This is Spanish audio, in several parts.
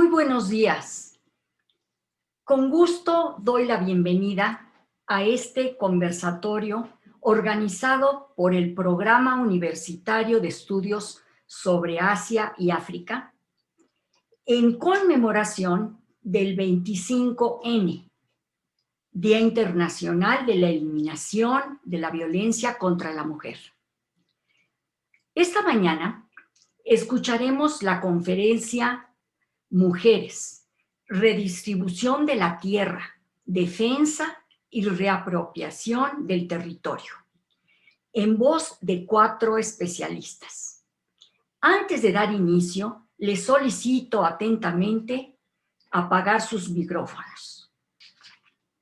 Muy buenos días. Con gusto doy la bienvenida a este conversatorio organizado por el Programa Universitario de Estudios sobre Asia y África en conmemoración del 25N, Día Internacional de la Eliminación de la Violencia contra la Mujer. Esta mañana escucharemos la conferencia Mujeres, redistribución de la tierra, defensa y reapropiación del territorio, en voz de 4 especialistas. Antes de dar inicio, les solicito atentamente apagar sus micrófonos.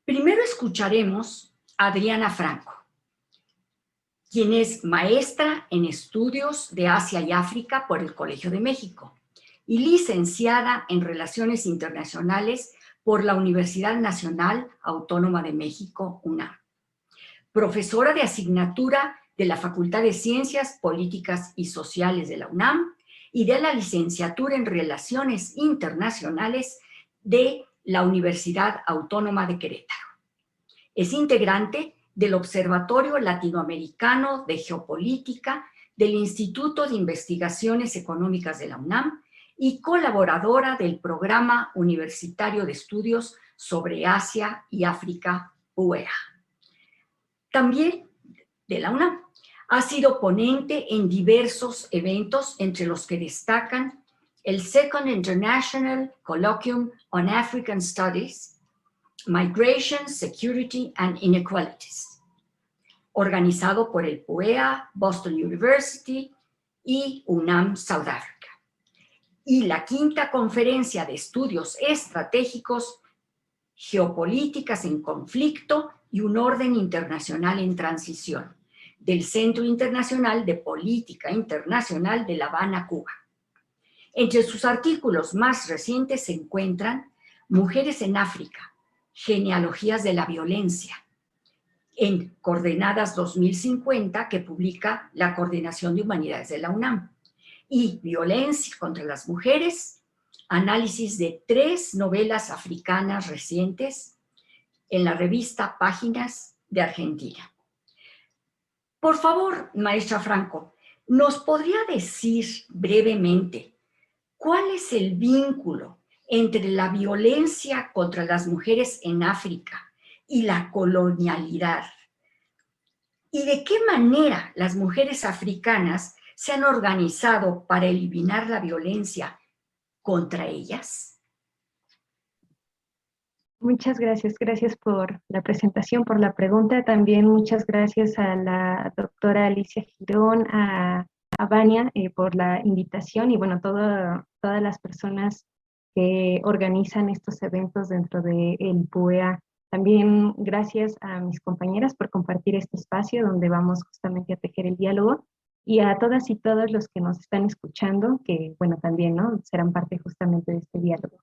Primero escucharemos a Adriana Franco, quien es maestra en estudios de Asia y África por el Colegio de México y licenciada en Relaciones Internacionales por la Universidad Nacional Autónoma de México, UNAM. Profesora de asignatura de la Facultad de Ciencias Políticas y Sociales de la UNAM y de la licenciatura en Relaciones Internacionales de la Universidad Autónoma de Querétaro. Es integrante del Observatorio Latinoamericano de Geopolítica del Instituto de Investigaciones Económicas de la UNAM y colaboradora del Programa Universitario de Estudios sobre Asia y África, UEA. También de la UNAM. Ha sido ponente en diversos eventos, entre los que destacan el Second International Colloquium on African Studies, Migration, Security and Inequalities, organizado por el PUEA, Boston University y UNAM, South Africa. Y la 5ª Conferencia de Estudios Estratégicos, Geopolíticas en Conflicto y un Orden Internacional en Transición, del Centro Internacional de Política Internacional de La Habana, Cuba. Entre sus artículos más recientes se encuentran Mujeres en África, Genealogías de la Violencia, en Coordenadas 2050, que publica la Coordinación de Humanidades de la UNAM, y Violencia contra las Mujeres, análisis de 3 novelas africanas recientes en la revista Páginas de Argentina. Por favor, maestra Franco, ¿nos podría decir brevemente cuál es el vínculo entre la violencia contra las mujeres en África y la colonialidad? ¿Y de qué manera las mujeres africanas se han organizado para eliminar la violencia contra ellas? Muchas gracias, gracias por la presentación, por la pregunta. También muchas gracias a la doctora Alicia Girón, a Vania por la invitación y bueno, todas las personas que organizan estos eventos dentro del PUEA. También gracias a mis compañeras por compartir este espacio donde vamos justamente a tejer el diálogo y a todas y todos los que nos están escuchando, que bueno, también ¿no? serán parte justamente de este diálogo.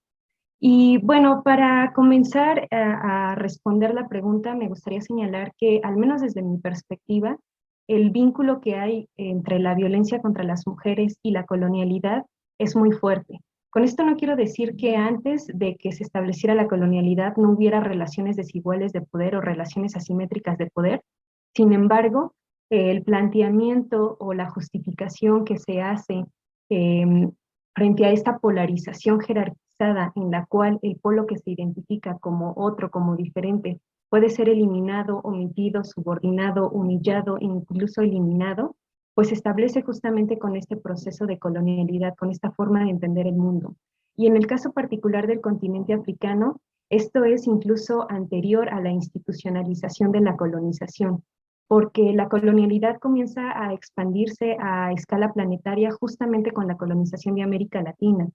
Y bueno, para comenzar a responder la pregunta, me gustaría señalar que, al menos desde mi perspectiva, el vínculo que hay entre la violencia contra las mujeres y la colonialidad es muy fuerte. Con esto no quiero decir que antes de que se estableciera la colonialidad no hubiera relaciones desiguales de poder o relaciones asimétricas de poder. Sin embargo, el planteamiento o la justificación que se hace frente a esta polarización jerarquizada en la cual el polo que se identifica como otro, como diferente, puede ser eliminado, omitido, subordinado, humillado e incluso eliminado, pues se establece justamente con este proceso de colonialidad, con esta forma de entender el mundo. Y en el caso particular del continente africano, esto es incluso anterior a la institucionalización de la colonización, porque la colonialidad comienza a expandirse a escala planetaria justamente con la colonización de América Latina.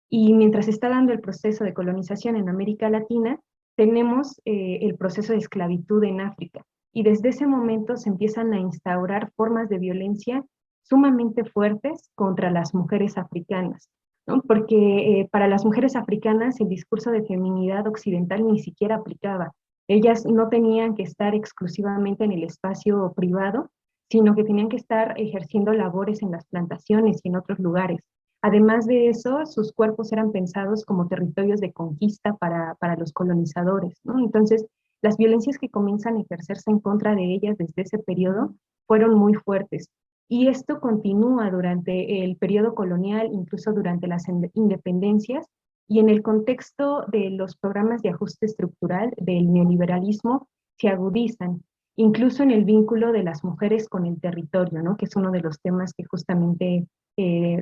Y mientras está dando el proceso de colonización en América Latina, tenemos el proceso de esclavitud en África. Y desde ese momento se empiezan a instaurar formas de violencia sumamente fuertes contra las mujeres africanas, ¿no? Porque para las mujeres africanas el discurso de feminidad occidental ni siquiera aplicaba. Ellas no tenían que estar exclusivamente en el espacio privado, sino que tenían que estar ejerciendo labores en las plantaciones y en otros lugares. Además de eso, sus cuerpos eran pensados como territorios de conquista para los colonizadores, ¿no? Entonces, las violencias que comienzan a ejercerse en contra de ellas desde ese periodo fueron muy fuertes. Y esto continúa durante el periodo colonial, incluso durante las independencias, y en el contexto de los programas de ajuste estructural del neoliberalismo se agudizan, incluso en el vínculo de las mujeres con el territorio, ¿no? Que es uno de los temas que justamente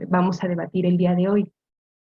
vamos a debatir el día de hoy.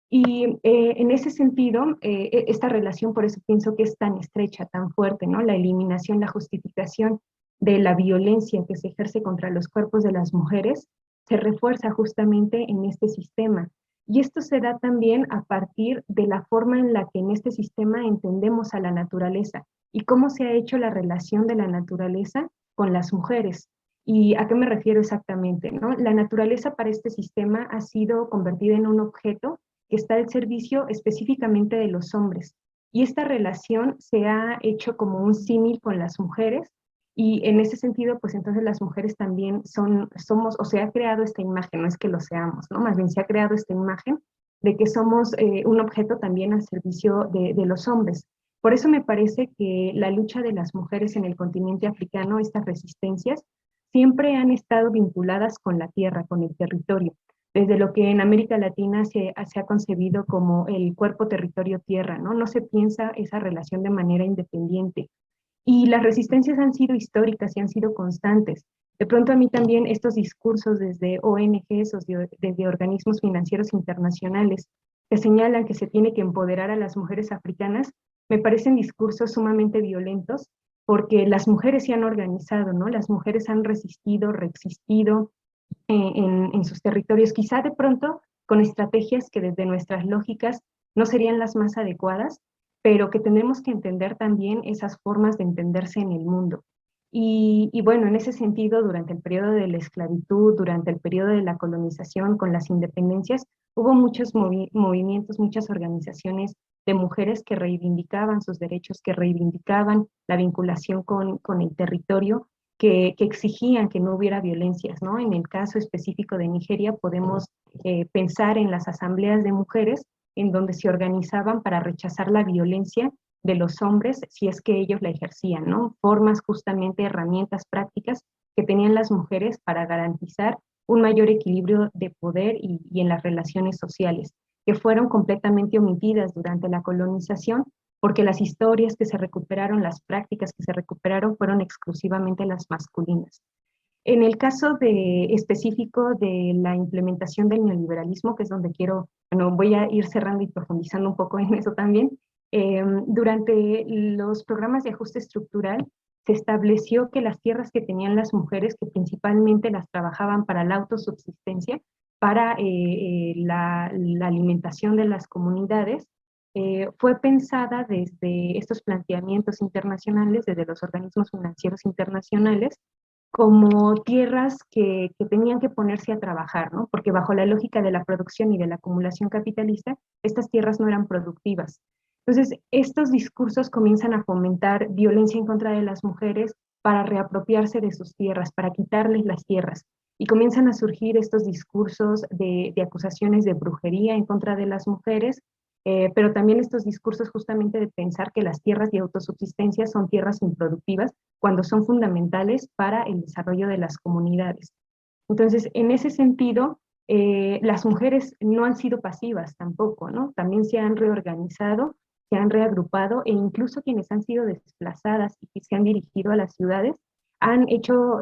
Y en ese sentido, esta relación, por eso pienso que es tan estrecha, tan fuerte, ¿no? La eliminación, la justificación de la violencia que se ejerce contra los cuerpos de las mujeres se refuerza justamente en este sistema. Y esto se da también a partir de la forma en la que en este sistema entendemos a la naturaleza y cómo se ha hecho la relación de la naturaleza con las mujeres. ¿Y a qué me refiero exactamente, no? La naturaleza para este sistema ha sido convertida en un objeto que está al servicio específicamente de los hombres. Y esta relación se ha hecho como un símil con las mujeres, y en ese sentido, pues entonces las mujeres también somos, o se ha creado esta imagen, no es que lo seamos, ¿no? Más bien se ha creado esta imagen de que somos un objeto también al servicio de los hombres. Por eso me parece que la lucha de las mujeres en el continente africano, estas resistencias, siempre han estado vinculadas con la tierra, con el territorio, desde lo que en América Latina se ha concebido como el cuerpo territorio-tierra, ¿no? No se piensa esa relación de manera independiente. Y las resistencias han sido históricas y han sido constantes. De pronto a mí también estos discursos desde ONGs o desde organismos financieros internacionales que señalan que se tiene que empoderar a las mujeres africanas, me parecen discursos sumamente violentos porque las mujeres se han organizado, ¿no? Las mujeres han resistido, reexistido en sus territorios, quizá de pronto con estrategias que desde nuestras lógicas no serían las más adecuadas, pero que tenemos que entender también esas formas de entenderse en el mundo. Y bueno, en ese sentido, durante el periodo de la esclavitud, durante el periodo de la colonización, con las independencias, hubo muchos movimientos, muchas organizaciones de mujeres que reivindicaban sus derechos, que reivindicaban la vinculación con el territorio, que exigían que no hubiera violencias, ¿no? En el caso específico de Nigeria podemos pensar en las asambleas de mujeres en donde se organizaban para rechazar la violencia de los hombres si es que ellos la ejercían, ¿no? Formas justamente, herramientas prácticas que tenían las mujeres para garantizar un mayor equilibrio de poder y en las relaciones sociales, que fueron completamente omitidas durante la colonización porque las historias que se recuperaron, las prácticas que se recuperaron fueron exclusivamente las masculinas. En el caso específico de la implementación del neoliberalismo, que es donde bueno, voy a ir cerrando y profundizando un poco en eso también, durante los programas de ajuste estructural se estableció que las tierras que tenían las mujeres, que principalmente las trabajaban para la autosubsistencia, para la alimentación de las comunidades, fue pensada desde estos planteamientos internacionales, desde los organismos financieros internacionales, como tierras que tenían que ponerse a trabajar, ¿no? Porque bajo la lógica de la producción y de la acumulación capitalista, estas tierras no eran productivas. Entonces, estos discursos comienzan a fomentar violencia en contra de las mujeres para reapropiarse de sus tierras, para quitarles las tierras. Y comienzan a surgir estos discursos de acusaciones de brujería en contra de las mujeres, pero también estos discursos justamente de pensar que las tierras de autosubsistencia son tierras improductivas cuando son fundamentales para el desarrollo de las comunidades. Entonces, en ese sentido, las mujeres no han sido pasivas tampoco, ¿no? También se han reorganizado, se han reagrupado e incluso quienes han sido desplazadas y que se han dirigido a las ciudades han hecho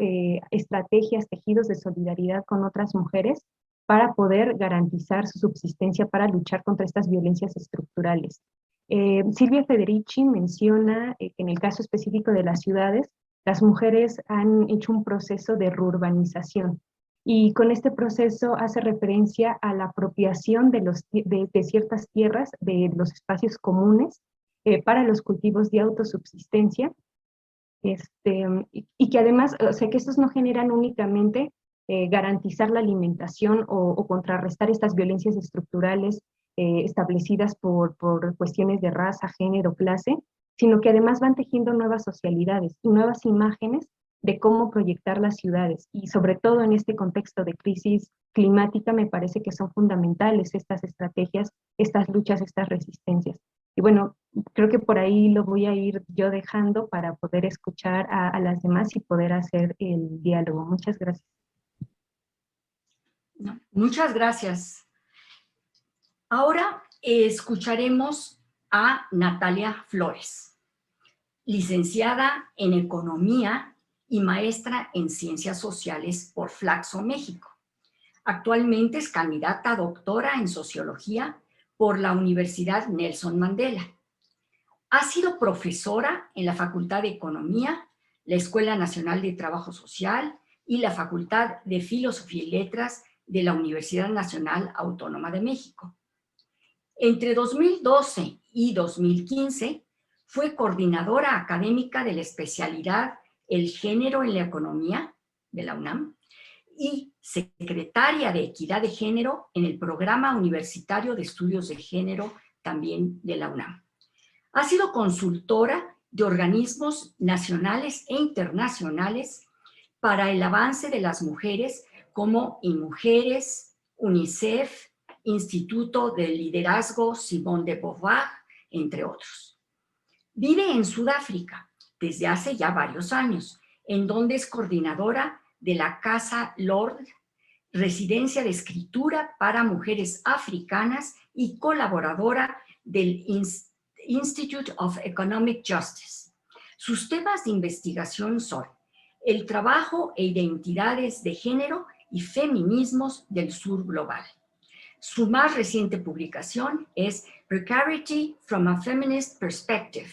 estrategias, tejidos de solidaridad con otras mujeres para poder garantizar su subsistencia, para luchar contra estas violencias estructurales. Silvia Federici menciona que en el caso específico de las ciudades, las mujeres han hecho un proceso de reurbanización y con este proceso hace referencia a la apropiación de ciertas tierras, de los espacios comunes para los cultivos de autosubsistencia, y que además, o sea, que estos no generan únicamente garantizar la alimentación o contrarrestar estas violencias estructurales establecidas por cuestiones de raza, género, clase, sino que además van tejiendo nuevas socialidades y nuevas imágenes de cómo proyectar las ciudades. Y sobre todo en este contexto de crisis climática, me parece que son fundamentales estas estrategias, estas luchas, estas resistencias. Y bueno, creo que por ahí lo voy a ir yo dejando para poder escuchar a las demás y poder hacer el diálogo. Muchas gracias. Muchas gracias. Ahora escucharemos a Natalia Flores, licenciada en Economía y maestra en Ciencias Sociales por Flaxo, México. Actualmente es candidata a doctora en Sociología por la Universidad Nelson Mandela. Ha sido profesora en la Facultad de Economía, la Escuela Nacional de Trabajo Social y la Facultad de Filosofía y Letras de la Universidad Nacional Autónoma de México. Entre 2012 y 2015 fue coordinadora académica de la especialidad El Género en la Economía de la UNAM y secretaria de Equidad de Género en el Programa Universitario de Estudios de Género también de la UNAM. Ha sido consultora de organismos nacionales e internacionales para el avance de las mujeres como InMujeres, UNICEF, Instituto del Liderazgo Simone de Beauvoir, entre otros. Vive en Sudáfrica desde hace ya varios años, en donde es coordinadora de la Casa Lord, residencia de escritura para mujeres africanas y colaboradora del Institute of Economic Justice. Sus temas de investigación son el trabajo e identidades de género y feminismos del sur global. Su más reciente publicación es Precarity from a Feminist Perspective,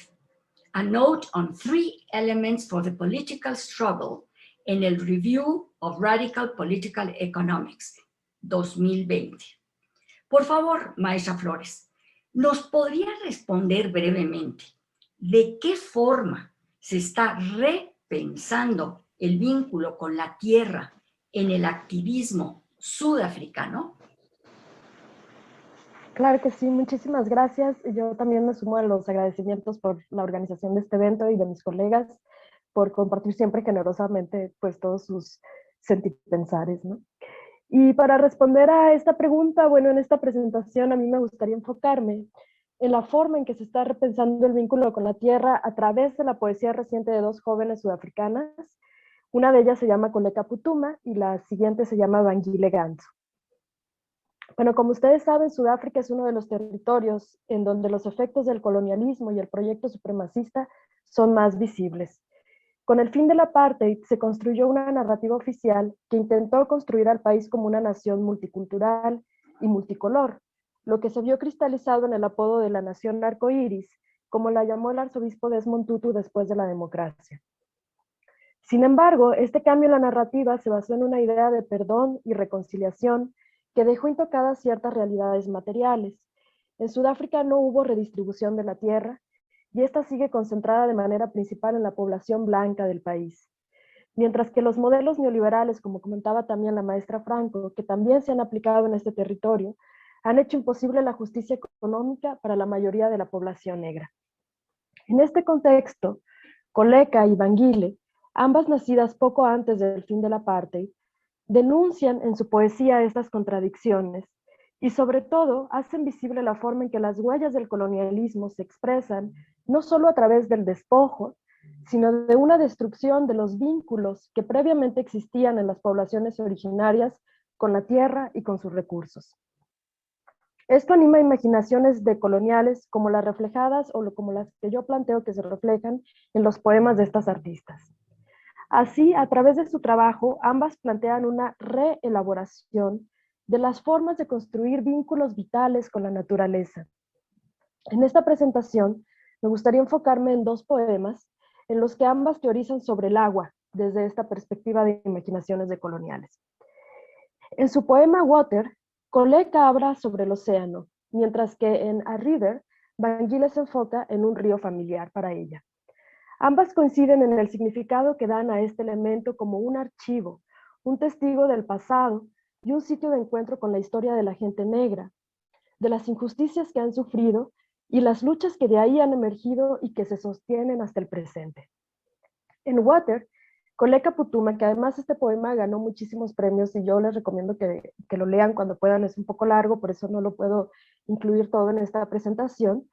a note on 3 elements for the political struggle en el Review of Radical Political Economics, 2020. Por favor, maestra Flores, ¿nos podría responder brevemente de qué forma se está repensando el vínculo con la tierra en el activismo sudafricano? Claro que sí, muchísimas gracias. Yo también me sumo a los agradecimientos por la organización de este evento y de mis colegas por compartir siempre generosamente pues todos sus sentipensares, ¿no? Y para responder a esta pregunta, bueno, en esta presentación a mí me gustaría enfocarme en la forma en que se está repensando el vínculo con la tierra a través de la poesía reciente de 2 jóvenes sudafricanas. Una de ellas se llama Koleka Putuma y la siguiente se llama Bangile Ganzo. Bueno, como ustedes saben, Sudáfrica es uno de los territorios en donde los efectos del colonialismo y el proyecto supremacista son más visibles. Con el fin del apartheid se construyó una narrativa oficial que intentó construir al país como una nación multicultural y multicolor, lo que se vio cristalizado en el apodo de la nación arcoíris, como la llamó el arzobispo Desmond Tutu después de la democracia. Sin embargo, este cambio en la narrativa se basó en una idea de perdón y reconciliación que dejó intocadas ciertas realidades materiales. En Sudáfrica no hubo redistribución de la tierra, y esta sigue concentrada de manera principal en la población blanca del país. Mientras que los modelos neoliberales, como comentaba también la maestra Franco, que también se han aplicado en este territorio, han hecho imposible la justicia económica para la mayoría de la población negra. En este contexto, Koleka y Bangile, ambas nacidas poco antes del fin del apartheid, denuncian en su poesía estas contradicciones y sobre todo hacen visible la forma en que las huellas del colonialismo se expresan no solo a través del despojo, sino de una destrucción de los vínculos que previamente existían en las poblaciones originarias con la tierra y con sus recursos. Esto anima imaginaciones decoloniales como las reflejadas o como las que yo planteo que se reflejan en los poemas de estas artistas. Así, a través de su trabajo, ambas plantean una reelaboración de las formas de construir vínculos vitales con la naturaleza. En esta presentación, me gustaría enfocarme en 2 poemas en los que ambas teorizan sobre el agua desde esta perspectiva de imaginaciones decoloniales. En su poema Water, Koleka habla sobre el océano, mientras que en A River, Bangile se enfoca en un río familiar para ella. Ambas coinciden en el significado que dan a este elemento como un archivo, un testigo del pasado y un sitio de encuentro con la historia de la gente negra, de las injusticias que han sufrido y las luchas que de ahí han emergido y que se sostienen hasta el presente. En Water, Koleka Putuma, que además este poema ganó muchísimos premios y yo les recomiendo que lo lean cuando puedan, es un poco largo, por eso no lo puedo incluir todo en esta presentación,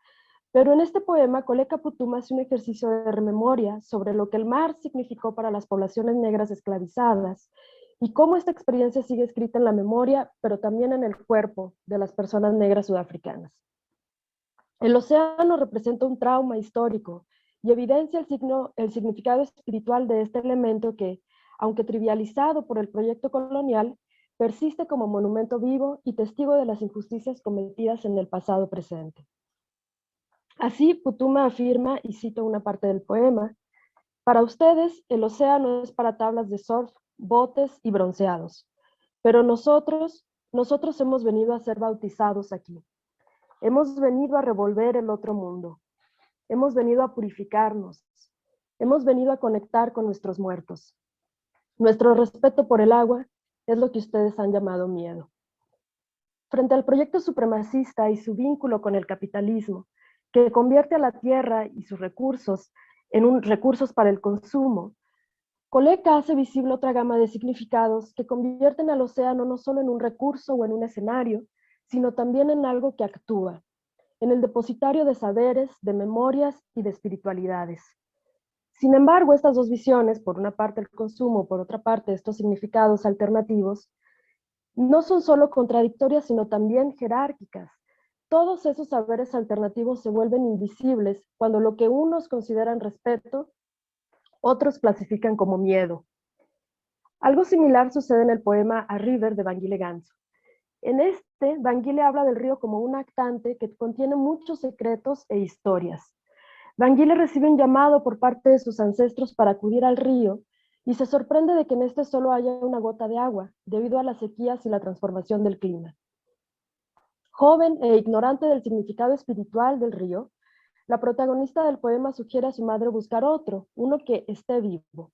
pero en este poema Koleka Putuma hace un ejercicio de rememoria sobre lo que el mar significó para las poblaciones negras esclavizadas y cómo esta experiencia sigue escrita en la memoria, pero también en el cuerpo de las personas negras sudafricanas. El océano representa un trauma histórico y evidencia el significado espiritual de este elemento que, aunque trivializado por el proyecto colonial, persiste como monumento vivo y testigo de las injusticias cometidas en el pasado presente. Así, Putuma afirma, y cito una parte del poema, para ustedes el océano es para tablas de surf, botes y bronceados, pero nosotros hemos venido a ser bautizados aquí. Hemos venido a revolver el otro mundo. Hemos venido a purificarnos. Hemos venido a conectar con nuestros muertos. Nuestro respeto por el agua es lo que ustedes han llamado miedo. Frente al proyecto supremacista y su vínculo con el capitalismo, que convierte a la tierra y sus recursos en recursos para el consumo, Koleka hace visible otra gama de significados que convierten al océano no solo en un recurso o en un escenario, sino también en algo que actúa, en el depositario de saberes, de memorias y de espiritualidades. Sin embargo, estas dos visiones, por una parte el consumo, por otra parte estos significados alternativos, no son solo contradictorias, sino también jerárquicas. Todos esos saberes alternativos se vuelven invisibles cuando lo que unos consideran respeto, otros clasifican como miedo. Algo similar sucede en el poema A River de Bangile Ganso. En este, Bangile habla del río como un actante que contiene muchos secretos e historias. Bangile recibe un llamado por parte de sus ancestros para acudir al río y se sorprende de que en este solo haya una gota de agua, debido a las sequías y la transformación del clima. Joven e ignorante del significado espiritual del río, la protagonista del poema sugiere a su madre buscar otro, uno que esté vivo.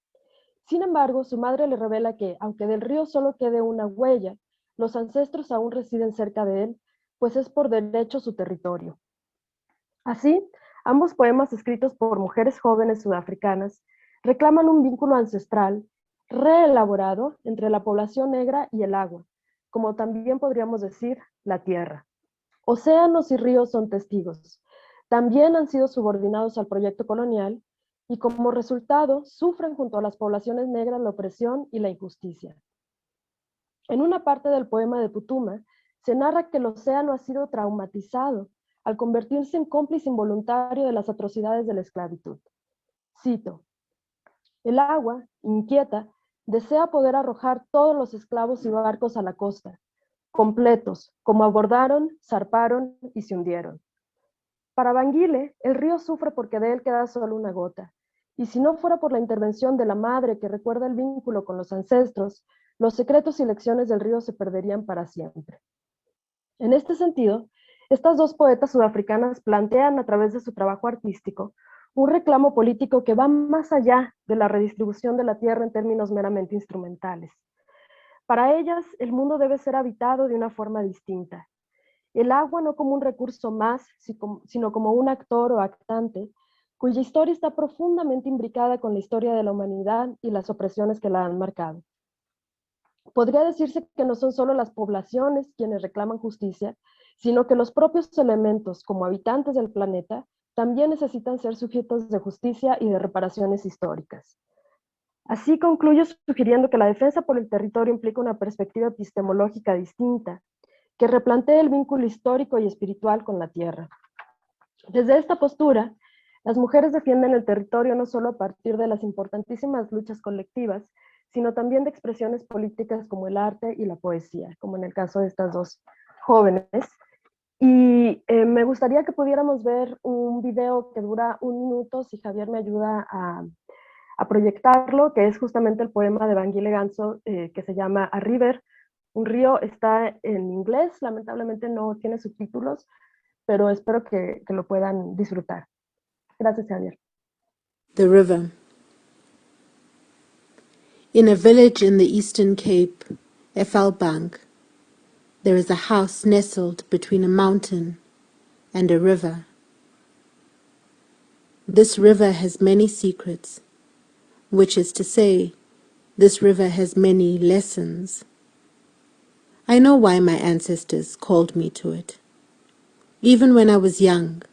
Sin embargo, su madre le revela que, aunque del río solo quede una huella, los ancestros aún residen cerca de él, pues es por derecho su territorio. Así, ambos poemas escritos por mujeres jóvenes sudafricanas reclaman un vínculo ancestral reelaborado entre la población negra y el agua, como también podríamos decir la tierra. Océanos y ríos son testigos. También han sido subordinados al proyecto colonial y como resultado sufren junto a las poblaciones negras la opresión y la injusticia. En una parte del poema de Putuma se narra que el océano ha sido traumatizado al convertirse en cómplice involuntario de las atrocidades de la esclavitud. Cito, el agua, inquieta, desea poder arrojar todos los esclavos y barcos a la costa, completos, como abordaron, zarparon y se hundieron. Para Bangile, el río sufre porque de él queda solo una gota, y si no fuera por la intervención de la madre que recuerda el vínculo con los ancestros, los secretos y lecciones del río se perderían para siempre. En este sentido, estas dos poetas sudafricanas plantean a través de su trabajo artístico un reclamo político que va más allá de la redistribución de la tierra en términos meramente instrumentales. Para ellas, el mundo debe ser habitado de una forma distinta. El agua no como un recurso más, sino como un actor o actante, cuya historia está profundamente imbricada con la historia de la humanidad y las opresiones que la han marcado. Podría decirse que no son solo las poblaciones quienes reclaman justicia, sino que los propios elementos, como habitantes del planeta, también necesitan ser sujetos de justicia y de reparaciones históricas. Así concluyo sugiriendo que la defensa por el territorio implica una perspectiva epistemológica distinta, que replantee el vínculo histórico y espiritual con la tierra. Desde esta postura, las mujeres defienden el territorio no solo a partir de las importantísimas luchas colectivas, sino también de expresiones políticas como el arte y la poesía, como en el caso de estas dos jóvenes. Y me gustaría que pudiéramos ver un video que dura 1 minuto, si Javier me ayuda a proyectarlo, que es justamente el poema de Bangile Ganso, que se llama A River. Un río, está en inglés, lamentablemente no tiene subtítulos, pero espero que lo puedan disfrutar. Gracias, Javier. The river. In a village in the Eastern Cape, Effalbank, there is a house nestled between a mountain and a river. This river has many secrets, which is to say, this river has many lessons. I know why my ancestors called me to it. Even when I was young,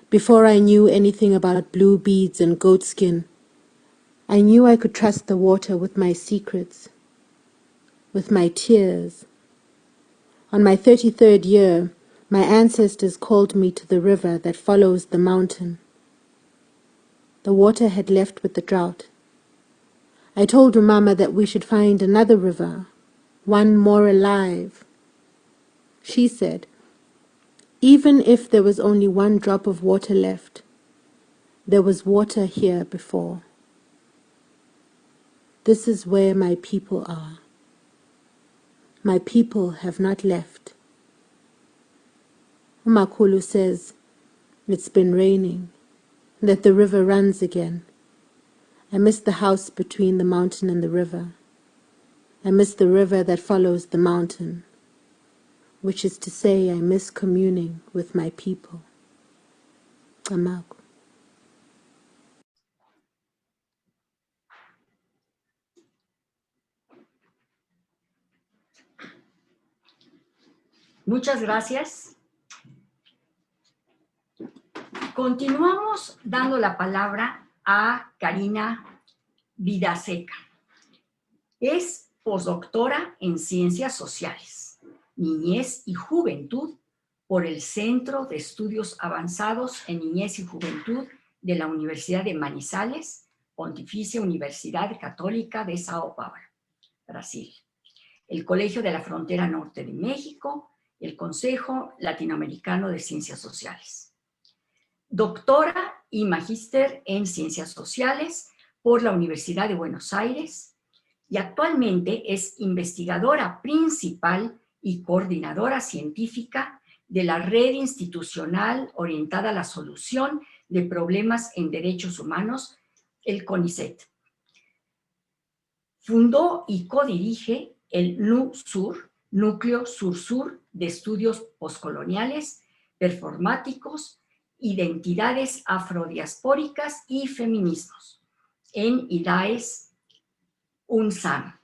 before I knew anything about blue beads and goatskin, I knew I could trust the water with my secrets, with my tears. On my 33rd year, my ancestors called me to the river that follows the mountain. The water had left with the drought. I told Umama that we should find another river, one more alive. She said, even if there was only one drop of water left, there was water here before. This is where my people are. My people have not left. Umakulu says it's been raining, that the river runs again. I miss the house between the mountain and the river. I miss the river that follows the mountain, which is to say I miss communing with my people. Amaku. Muchas gracias. Continuamos dando la palabra a Karina Vidaseca. Es postdoctora en Ciencias Sociales, Niñez y Juventud por el Centro de Estudios Avanzados en Niñez y Juventud de la Universidad de Manizales, Pontificia Universidad Católica de Sao Paulo, Brasil, el Colegio de la Frontera Norte de México, el Consejo Latinoamericano de Ciencias Sociales. Doctora y magíster en Ciencias Sociales por la Universidad de Buenos Aires y actualmente es investigadora principal y coordinadora científica de la Red Institucional Orientada a la Solución de Problemas en Derechos Humanos, el CONICET. Fundó y codirige el NUSUR, Núcleo Sur-Sur de Estudios Postcoloniales, Performáticos, Identidades Afrodiaspóricas y Feminismos, en IDAES UNSAM.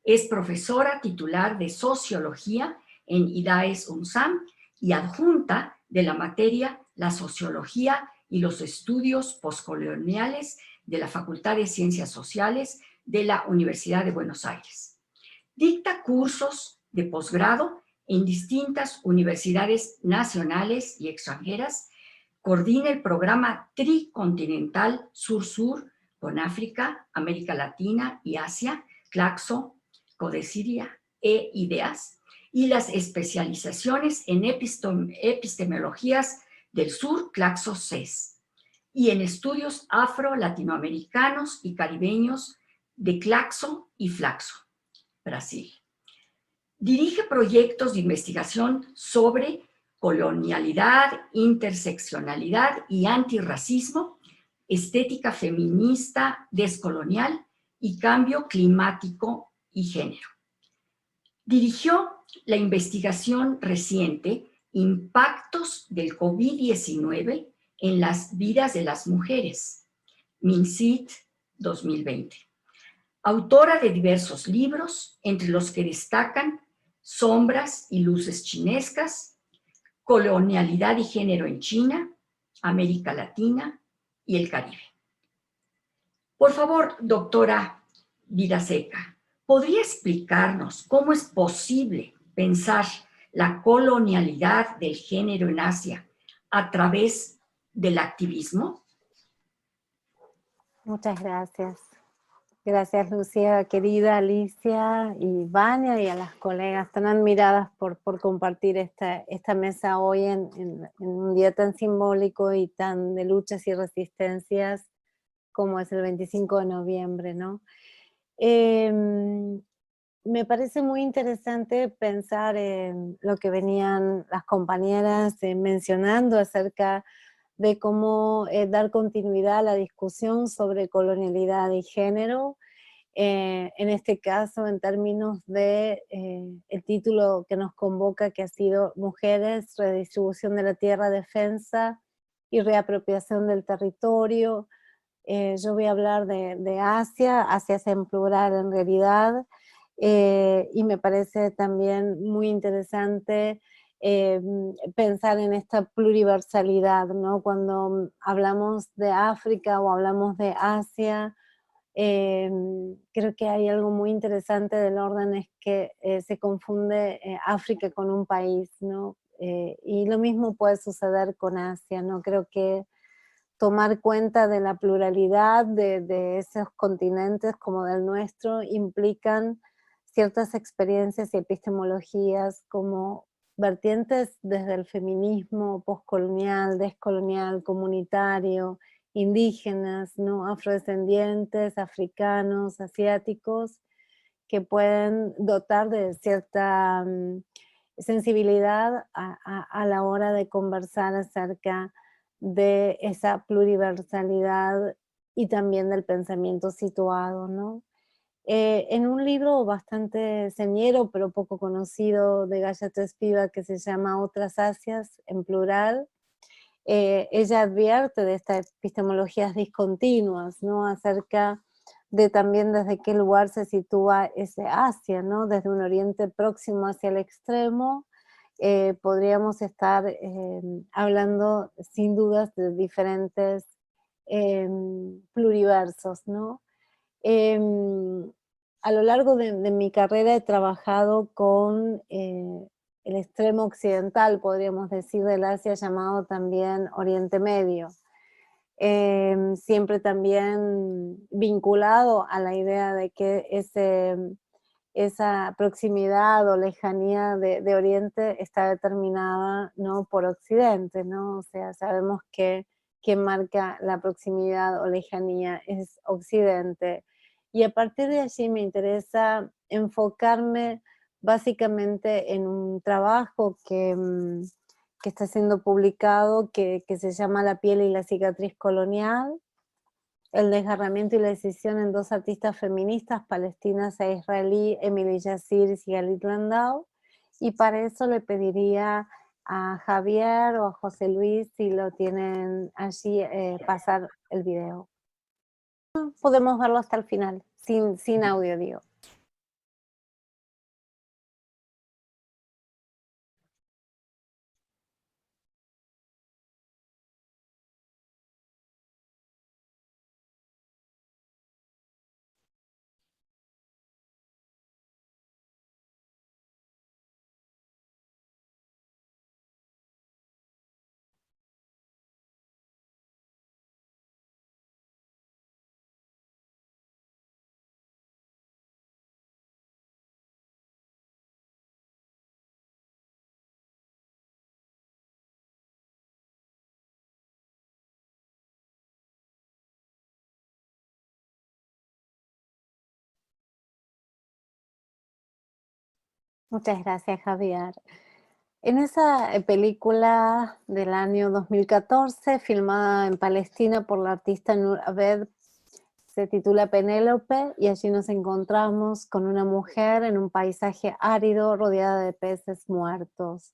Es profesora titular de Sociología en IDAES UNSAM y adjunta de la materia La Sociología y los Estudios Postcoloniales de la Facultad de Ciencias Sociales de la Universidad de Buenos Aires. Dicta cursos de posgrado en distintas universidades nacionales y extranjeras. Coordina el programa tricontinental Sur-Sur con África, América Latina y Asia, CLACSO, Codesiria e IDEAS, y las especializaciones en epistemologías del sur, CLACSO CES, y en estudios afro-latinoamericanos y caribeños de CLACSO y FLACSO, Brasil. Dirige proyectos de investigación sobre colonialidad, interseccionalidad y antirracismo, estética feminista descolonial y cambio climático y género. Dirigió la investigación reciente Impactos del COVID-19 en las vidas de las mujeres, MINCIT 2020. Autora de diversos libros, entre los que destacan Sombras y luces chinescas, Colonialidad y género en China, América Latina y el Caribe. Por favor, doctora Vidaseca, ¿podría explicarnos cómo es posible pensar la colonialidad del género en Asia a través del activismo? Muchas gracias. Gracias, Lucía, querida Alicia y Vania, y a las colegas tan admiradas por compartir esta mesa hoy en un día tan simbólico y tan de luchas y resistencias como es el 25 de noviembre, ¿no? Me parece muy interesante pensar en lo que venían las compañeras mencionando acerca de cómo dar continuidad a la discusión sobre colonialidad y género, en este caso en términos de el título que nos convoca, que ha sido Mujeres, redistribución de la tierra, defensa y reapropiación del territorio, Yo voy a hablar de Asia, Asia es en plural en realidad, y me parece también muy interesante pensar en esta pluriversalidad, ¿no? Cuando hablamos de África o hablamos de Asia, creo que hay algo muy interesante del orden, es que se confunde África con un país, ¿no? Y lo mismo puede suceder con Asia, ¿no? Creo que tomar cuenta de la pluralidad de esos continentes como del nuestro implican ciertas experiencias y epistemologías como vertientes desde el feminismo postcolonial, descolonial, comunitario, indígenas, ¿no? Afrodescendientes, africanos, asiáticos, que pueden dotar de cierta sensibilidad a la hora de conversar acerca de esa pluriversalidad y también del pensamiento situado, ¿no? En un libro bastante señero, pero poco conocido, de Gayatri Spivak, que se llama Otras Asias, en plural, ella advierte de estas epistemologías discontinuas, ¿no? Acerca de también desde qué lugar se sitúa ese Asia, ¿no? Desde un Oriente Próximo hacia el extremo, podríamos estar hablando sin dudas de diferentes pluriversos, ¿no? A lo largo de mi carrera he trabajado con el extremo occidental, podríamos decir, del Asia, llamado también Oriente Medio. Siempre también vinculado a la idea de que esa proximidad o lejanía de Oriente está determinada, ¿no?, por Occidente, ¿no? O sea, sabemos que quien marca la proximidad o lejanía es Occidente. Y a partir de allí me interesa enfocarme básicamente en un trabajo que está siendo publicado, que se llama La piel y la cicatriz colonial, el desgarramiento y la decisión en dos artistas feministas palestinas e israelí, Emily Yassir y Sigalit Landau, y para eso le pediría a Javier o a José Luis, si lo tienen allí, pasar el video. Podemos verlo hasta el final, sin audio, digo. Muchas gracias, Javier. En esa película del año 2014, filmada en Palestina por la artista Noor Abed, se titula Penélope, y allí nos encontramos con una mujer en un paisaje árido rodeada de peces muertos.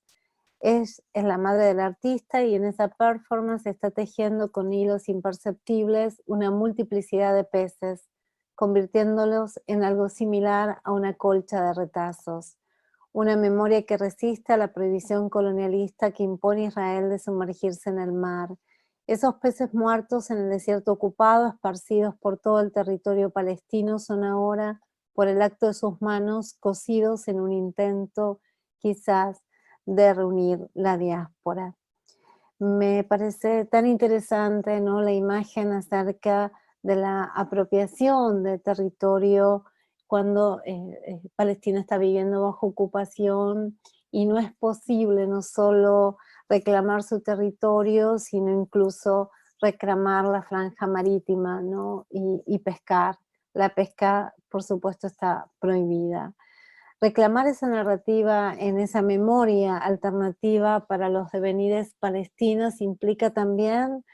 Es la madre del artista y en esa performance está tejiendo con hilos imperceptibles una multiplicidad de peces, convirtiéndolos en algo similar a una colcha de retazos. Una memoria que resiste a la prohibición colonialista que impone a Israel de sumergirse en el mar. Esos peces muertos en el desierto ocupado, esparcidos por todo el territorio palestino, son ahora, por el acto de sus manos, cocidos en un intento, quizás, de reunir la diáspora. Me parece tan interesante, ¿no?, la imagen acerca de la apropiación de territorio cuando Palestina está viviendo bajo ocupación y no es posible no solo reclamar su territorio, sino incluso reclamar la franja marítima, ¿no?, y pescar. La pesca, por supuesto, está prohibida. Reclamar esa narrativa en esa memoria alternativa para los devenires palestinos implica también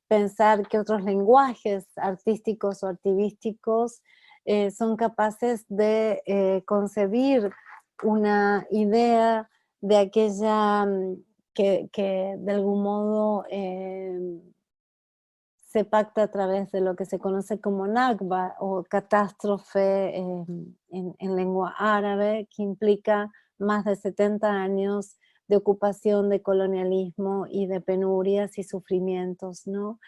pensar que otros lenguajes artísticos o activísticos son capaces de concebir una idea de aquella que de algún modo se pacta a través de lo que se conoce como Nakba o catástrofe en lengua árabe, que implica más de 70 años de ocupación, de colonialismo y de penurias y sufrimientos, ¿no?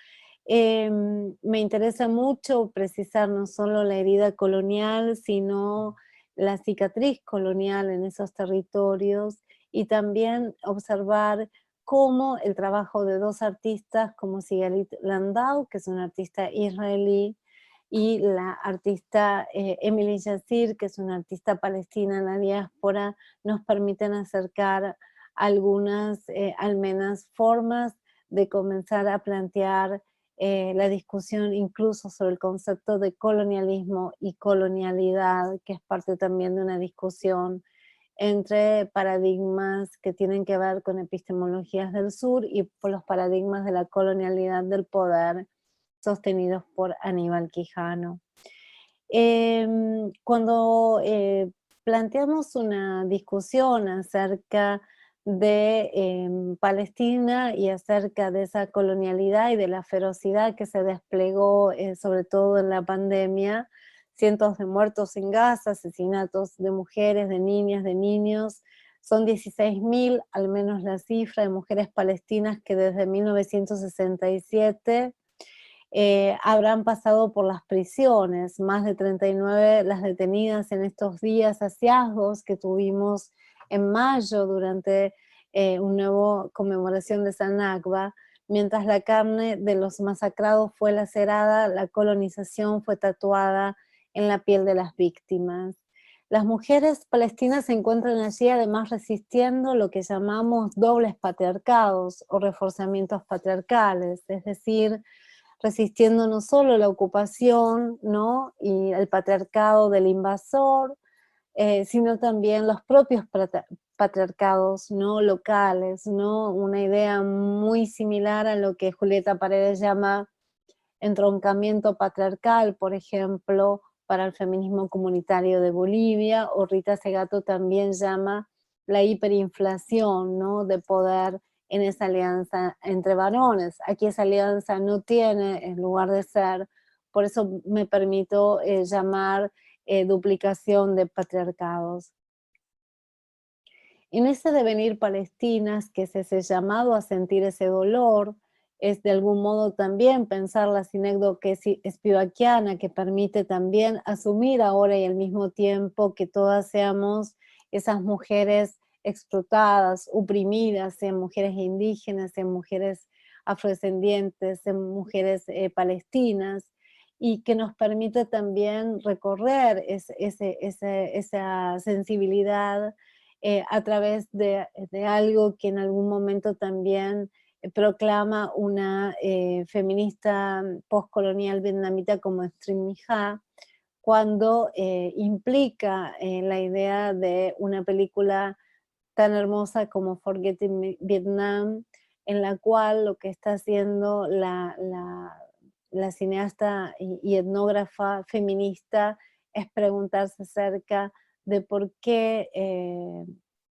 Me interesa mucho precisar no solo la herida colonial, sino la cicatriz colonial en esos territorios y también observar cómo el trabajo de dos artistas como Sigalit Landau, que es una artista israelí, y la artista Emily Yassir, que es una artista palestina en la diáspora, nos permiten acercar algunas, al menos, formas de comenzar a plantear la discusión incluso sobre el concepto de colonialismo y colonialidad, que es parte también de una discusión entre paradigmas que tienen que ver con epistemologías del sur y por los paradigmas de la colonialidad del poder sostenidos por Aníbal Quijano. Cuando planteamos una discusión acerca de Palestina y acerca de esa colonialidad y de la ferocidad que se desplegó sobre todo en la pandemia, cientos de muertos en Gaza, asesinatos de mujeres, de niñas, de niños, son 16.000 al menos la cifra de mujeres palestinas que desde 1967 habrán pasado por las prisiones, más de 39 las detenidas en estos días hallazgos que tuvimos en mayo durante una nueva conmemoración de San Nakba, mientras la carne de los masacrados fue lacerada, la colonización fue tatuada en la piel de las víctimas. Las mujeres palestinas se encuentran allí además resistiendo lo que llamamos dobles patriarcados o reforzamientos patriarcales, es decir, resistiendo no solo la ocupación, ¿no?, y el patriarcado del invasor, sino también los propios patriarcados, ¿no?, locales, ¿no? Una idea muy similar a lo que Julieta Paredes llama entroncamiento patriarcal, por ejemplo, para el feminismo comunitario de Bolivia, o Rita Segato también llama la hiperinflación, ¿no?, de poder en esa alianza entre varones. Aquí esa alianza no tiene lugar de ser, por eso me permito llamar duplicación de patriarcados. En ese devenir palestinas, que es ese llamado a sentir ese dolor, es de algún modo también pensar la sinécdoque spivackiana, que permite también asumir ahora y al mismo tiempo que todas seamos esas mujeres explotadas, oprimidas, sean mujeres indígenas, sean mujeres afrodescendientes, sean mujeres palestinas, y que nos permite también recorrer esa sensibilidad a través de algo que en algún momento también proclama una feminista postcolonial vietnamita como String Mija, cuando implica la idea de una película tan hermosa como Forgetting Vietnam, en la cual lo que está haciendo la cineasta y etnógrafa feminista es preguntarse acerca de por qué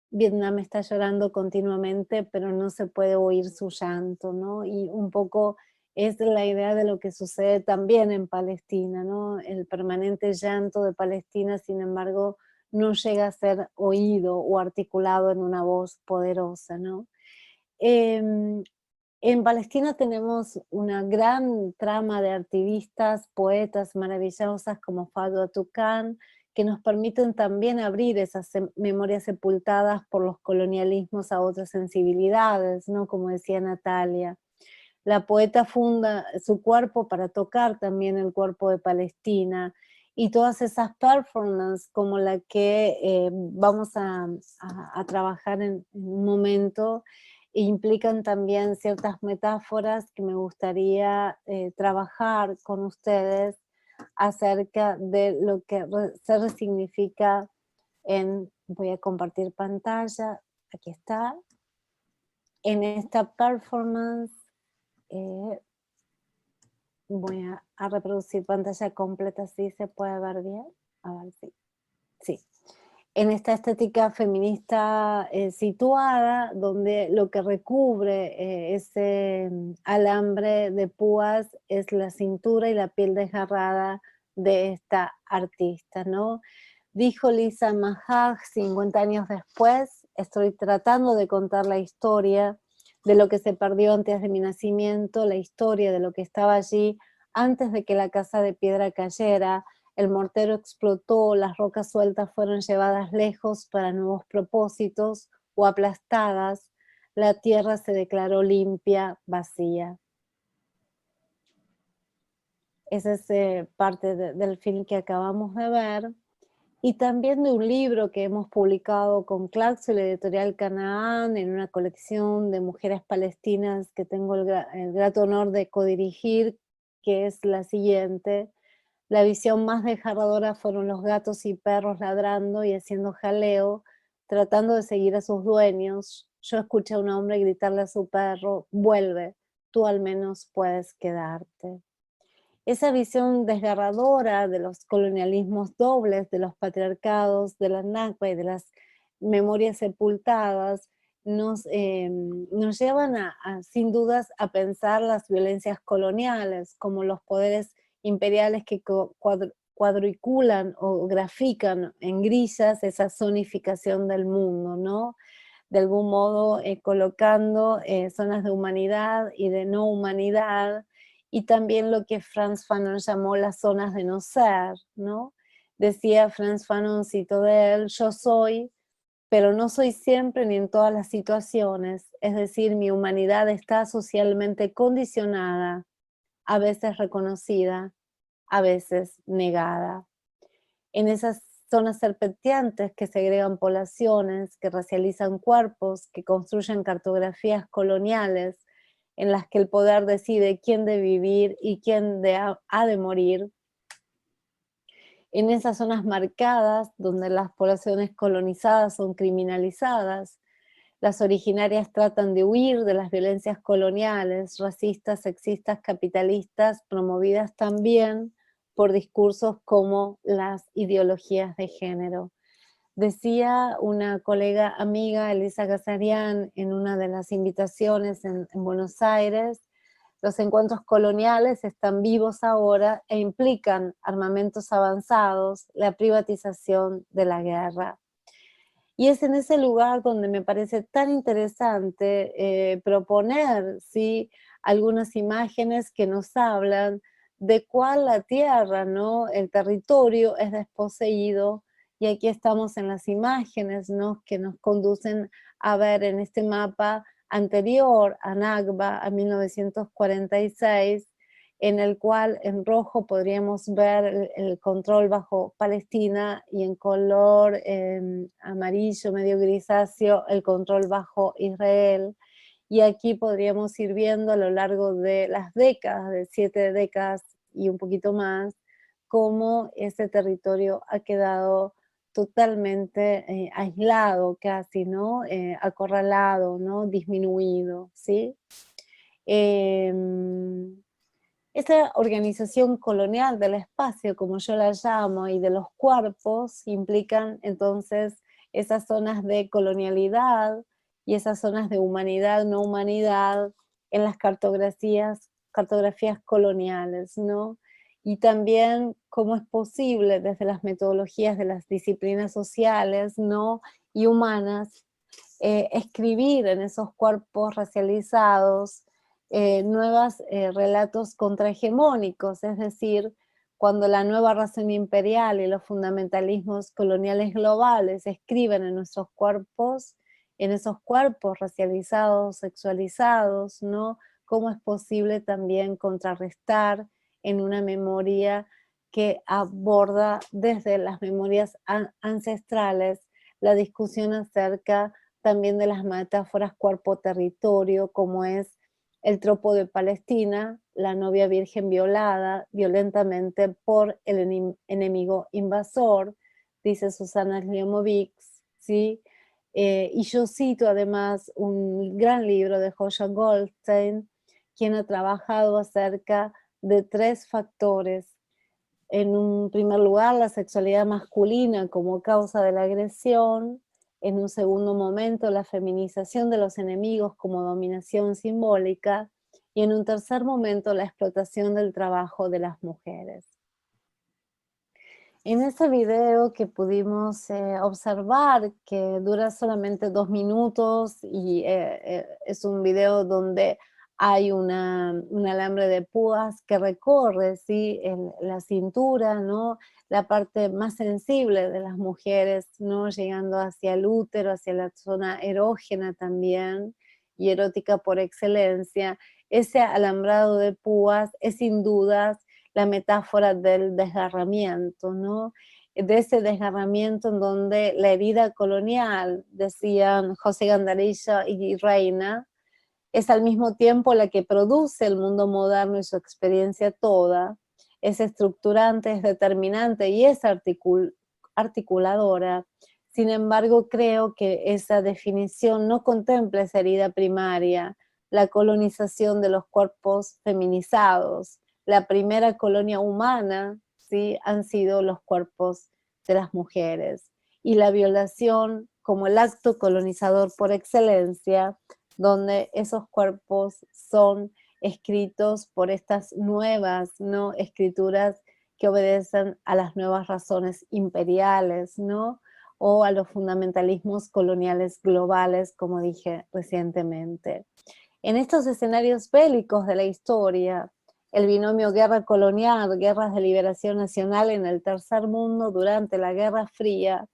Vietnam está llorando continuamente, pero no se puede oír su llanto, ¿no? Y un poco es la idea de lo que sucede también en Palestina, ¿no? El permanente llanto de Palestina, sin embargo, no llega a ser oído o articulado en una voz poderosa, ¿no? En Palestina tenemos una gran trama de activistas, poetas maravillosas como Fadwa Tuqan, que nos permiten también abrir esas memorias sepultadas por los colonialismos a otras sensibilidades, ¿no?, como decía Natalia. La poeta funda su cuerpo para tocar también el cuerpo de Palestina, y todas esas performances como la que vamos a trabajar en un momento, implican también ciertas metáforas que me gustaría trabajar con ustedes acerca de lo que se resignifica voy a compartir pantalla, aquí está, en esta performance. Voy a reproducir pantalla completa, si se puede ver bien, a ver si, sí. en esta estética feminista situada, donde lo que recubre ese alambre de púas es la cintura y la piel desgarrada de esta artista, ¿no? Dijo Lisa Mahaj 50 años después: estoy tratando de contar la historia de lo que se perdió antes de mi nacimiento, la historia de lo que estaba allí antes de que la casa de piedra cayera, el mortero explotó, las rocas sueltas fueron llevadas lejos para nuevos propósitos o aplastadas, la tierra se declaró limpia, vacía. Esa es parte del film que acabamos de ver. Y también de un libro que hemos publicado con Claxo y la editorial Canaán en una colección de mujeres palestinas que tengo el grato honor de codirigir, que es la siguiente: la visión más desgarradora fueron los gatos y perros ladrando y haciendo jaleo, tratando de seguir a sus dueños. Yo escuché a un hombre gritarle a su perro: vuelve, tú al menos puedes quedarte. Esa visión desgarradora de los colonialismos dobles, de los patriarcados, de la Nakba y de las memorias sepultadas, nos llevan sin dudas a pensar las violencias coloniales, como los poderes imperiales que cuadriculan o grafican en grillas esa zonificación del mundo, ¿no? De algún modo colocando zonas de humanidad y de no humanidad, y también lo que Frantz Fanon llamó las zonas de no ser, ¿no? Decía Frantz Fanon, cito de él: yo soy, pero no soy siempre ni en todas las situaciones, es decir, mi humanidad está socialmente condicionada, a veces reconocida, a veces negada. En esas zonas serpenteantes que segregan poblaciones, que racializan cuerpos, que construyen cartografías coloniales, en las que el poder decide quién debe vivir y quién ha de morir. En esas zonas marcadas, donde las poblaciones colonizadas son criminalizadas, las originarias tratan de huir de las violencias coloniales, racistas, sexistas, capitalistas, promovidas también por discursos como las ideologías de género. Decía una colega amiga, Elisa Gazarian, en una de las invitaciones en Buenos Aires: los encuentros coloniales están vivos ahora e implican armamentos avanzados, la privatización de la guerra. Y es en ese lugar donde me parece tan interesante proponer, ¿sí?, algunas imágenes que nos hablan de cuál la tierra, ¿no?, el territorio es desposeído. Y aquí estamos en las imágenes, ¿no?, que nos conducen a ver en este mapa anterior a Nakba, a 1946, en el cual en rojo podríamos ver el control bajo Palestina y en color amarillo, medio grisáceo, el control bajo Israel. Y aquí podríamos ir viendo a lo largo de las décadas, de 7 décadas y un poquito más, cómo ese territorio ha quedado totalmente aislado casi, ¿no? Acorralado, ¿no? Disminuido, ¿sí? Esta organización colonial del espacio, como yo la llamo, y de los cuerpos, implican entonces esas zonas de colonialidad y esas zonas de humanidad, no humanidad, en las cartografías coloniales, ¿no? Y también cómo es posible desde las metodologías de las disciplinas sociales, ¿no?, y humanas, escribir en esos cuerpos racializados nuevos relatos contrahegemónicos, es decir, cuando la nueva razón imperial y los fundamentalismos coloniales globales escriben en nuestros cuerpos, en esos cuerpos racializados, sexualizados, ¿no?, cómo es posible también contrarrestar en una memoria que aborda desde las memorias ancestrales la discusión acerca también de las metáforas cuerpo-territorio, como es el tropo de Palestina, la novia virgen violada violentamente por el enemigo invasor, dice Susana Slimovics, ¿sí? Y yo cito además un gran libro de Joshua Goldstein, quien ha trabajado acerca de 3 factores En un primer lugar, la sexualidad masculina como causa de la agresión. En un segundo momento, la feminización de los enemigos como dominación simbólica. Y en un tercer momento, la explotación del trabajo de las mujeres. En ese video que pudimos observar, que dura solamente 2 minutos y es un video donde hay un alambre de púas que recorre, ¿sí?, la cintura, ¿no?, la parte más sensible de las mujeres, ¿no?, llegando hacia el útero, hacia la zona erógena también, y erótica por excelencia. Ese alambrado de púas es sin dudas la metáfora del desgarramiento, ¿no? De ese desgarramiento en donde la herida colonial, decían José Gandarilla y Reina, es al mismo tiempo la que produce el mundo moderno y su experiencia toda, es estructurante, es determinante y es articuladora. Sin embargo, creo que esa definición no contempla esa herida primaria, la colonización de los cuerpos feminizados. La primera colonia humana, ¿sí?, han sido los cuerpos de las mujeres. Y la violación como el acto colonizador por excelencia, donde esos cuerpos son escritos por estas nuevas, ¿no?, escrituras que obedecen a las nuevas razones imperiales, ¿no?, o a los fundamentalismos coloniales globales, como dije recientemente. En estos escenarios bélicos de la historia, el binomio guerra colonial, guerras de liberación nacional en el tercer mundo durante la Guerra Fría,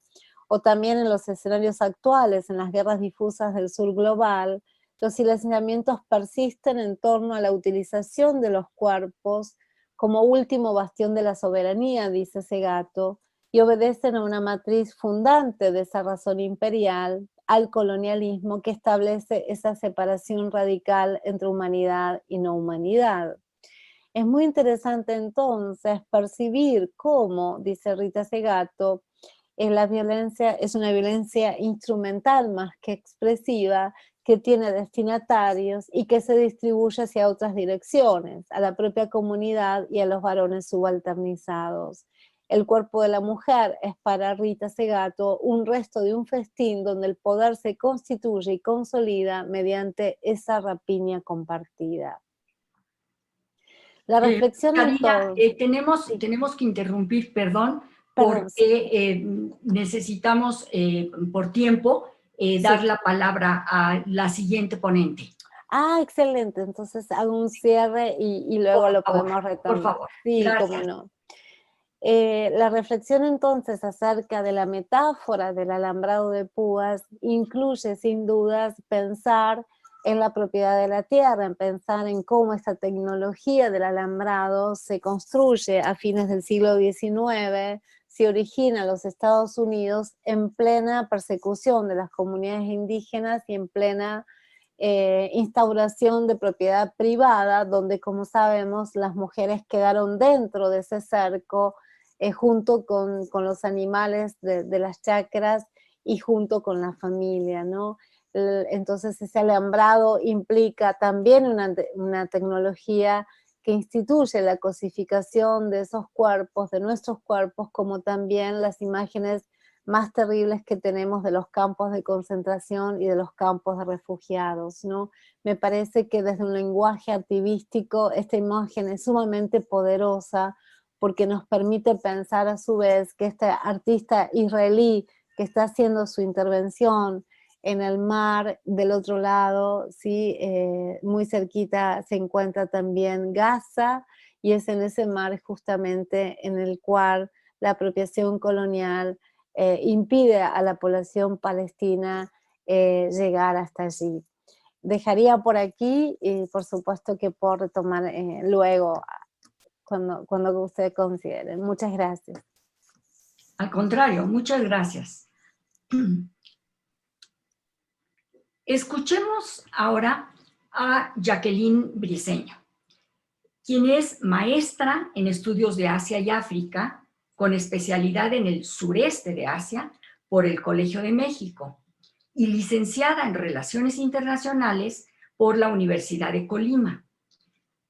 o también en los escenarios actuales, en las guerras difusas del sur global, los silenciamientos persisten en torno a la utilización de los cuerpos como último bastión de la soberanía, dice Segato, y obedecen a una matriz fundante de esa razón imperial, al colonialismo que establece esa separación radical entre humanidad y no humanidad. Es muy interesante entonces percibir cómo, dice Rita Segato, la violencia es una violencia instrumental más que expresiva, que tiene destinatarios y que se distribuye hacia otras direcciones, a la propia comunidad y a los varones subalternizados. El cuerpo de la mujer es para Rita Segato un resto de un festín donde el poder se constituye y consolida mediante esa rapiña compartida. La reflexión Karina, sí. tenemos que interrumpir, perdón, Perdón, sí. porque necesitamos por tiempo dar Sí. la palabra a la siguiente ponente. Ah, excelente. Entonces hago un cierre y luego lo podemos Por retomar. favor, Sí, cómo gracias. no. La reflexión entonces acerca de la metáfora del alambrado de púas incluye sin dudas pensar en la propiedad de la tierra, en pensar en cómo esta tecnología del alambrado se construye a fines del siglo XIX, se origina en los Estados Unidos en plena persecución de las comunidades indígenas y en plena instauración de propiedad privada, donde, como sabemos, las mujeres quedaron dentro de ese cerco, junto con los animales de las chacras y junto con la familia, ¿no? Entonces ese alambrado implica también una tecnología que instituye la cosificación de esos cuerpos, de nuestros cuerpos, como también las imágenes más terribles que tenemos de los campos de concentración y de los campos de refugiados, ¿no? Me parece que desde un lenguaje activístico esta imagen es sumamente poderosa porque nos permite pensar a su vez que este artista israelí que está haciendo su intervención en el mar del otro lado, ¿sí? Muy cerquita se encuentra también Gaza, y es en ese mar justamente en el cual la apropiación colonial impide a la población palestina llegar hasta allí. Dejaría por aquí y por supuesto que puedo retomar luego cuando ustedes consideren. Muchas gracias. Al contrario, muchas gracias. Escuchemos ahora a Jacqueline Briceño, quien es maestra en estudios de Asia y África, con especialidad en el sureste de Asia por el Colegio de México y licenciada en Relaciones Internacionales por la Universidad de Colima.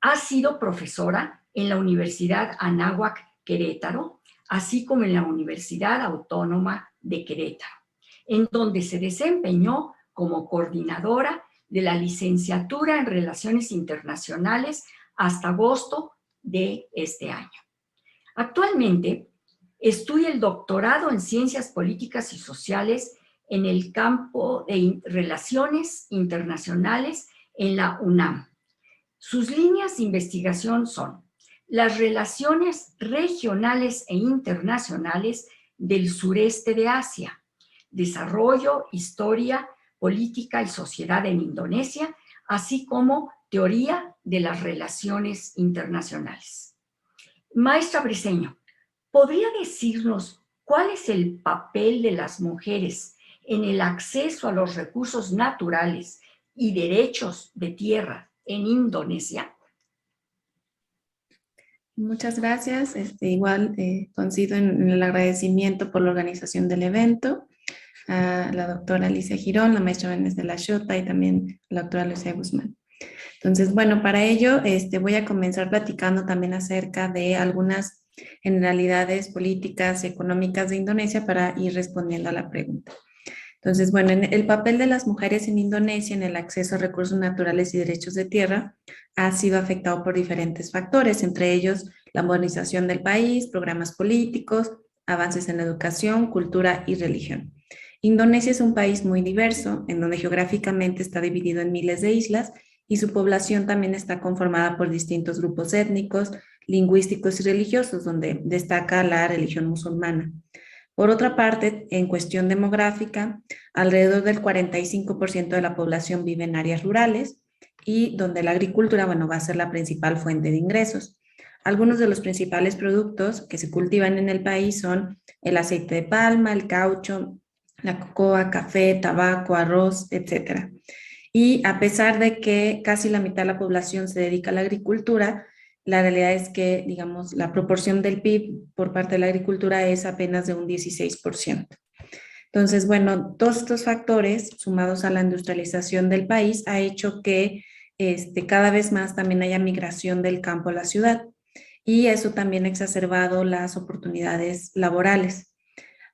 Ha sido profesora en la Universidad Anáhuac Querétaro, así como en la Universidad Autónoma de Querétaro, en donde se desempeñó como coordinadora de la licenciatura en Relaciones Internacionales hasta agosto de este año. Actualmente estudia el doctorado en Ciencias Políticas y Sociales en el campo de Relaciones Internacionales en la UNAM. Sus líneas de investigación son las relaciones regionales e internacionales del sureste de Asia, desarrollo, historia, política y sociedad en Indonesia, así como teoría de las relaciones internacionales. Maestra Briceño, ¿podría decirnos cuál es el papel de las mujeres en el acceso a los recursos naturales y derechos de tierra en Indonesia? Muchas gracias. Igual coincido en el agradecimiento por la organización del evento a la doctora Alicia Girón, la maestra Benes de la Xota y también la doctora Lucía Guzmán. Entonces, bueno, para ello voy a comenzar platicando también acerca de algunas generalidades políticas y económicas de Indonesia para ir respondiendo a la pregunta. Entonces, bueno, el papel de las mujeres en Indonesia en el acceso a recursos naturales y derechos de tierra ha sido afectado por diferentes factores, entre ellos la modernización del país, programas políticos, avances en educación, cultura y religión. Indonesia es un país muy diverso, en donde geográficamente está dividido en miles de islas y su población también está conformada por distintos grupos étnicos, lingüísticos y religiosos, donde destaca la religión musulmana. Por otra parte, en cuestión demográfica, alrededor del 45% de la población vive en áreas rurales y donde la agricultura, bueno, va a ser la principal fuente de ingresos. Algunos de los principales productos que se cultivan en el país son el aceite de palma, el caucho, la cocoa, café, tabaco, arroz, etc. Y a pesar de que casi la mitad de la población se dedica a la agricultura, la realidad es que, digamos, la proporción del PIB por parte de la agricultura es apenas de un 16%. Entonces, bueno, todos estos factores, sumados a la industrialización del país, ha hecho que cada vez más también haya migración del campo a la ciudad. Y eso también ha exacerbado las oportunidades laborales.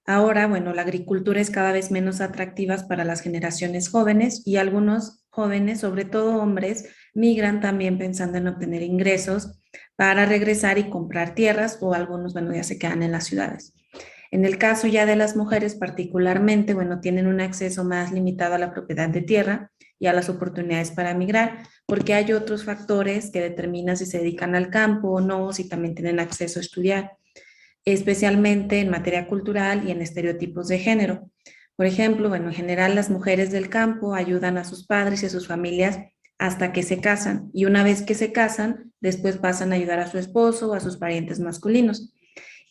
Ahora, bueno, la agricultura es cada vez menos atractiva para las generaciones jóvenes y algunos jóvenes, sobre todo hombres, migran también pensando en obtener ingresos para regresar y comprar tierras o algunos, bueno, ya se quedan en las ciudades. En el caso ya de las mujeres particularmente, bueno, tienen un acceso más limitado a la propiedad de tierra y a las oportunidades para migrar, porque hay otros factores que determinan si se dedican al campo o no, si también tienen acceso a estudiar, especialmente en materia cultural y en estereotipos de género. Por ejemplo, bueno, en general las mujeres del campo ayudan a sus padres y a sus familias hasta que se casan, y una vez que se casan, después pasan a ayudar a su esposo o a sus parientes masculinos.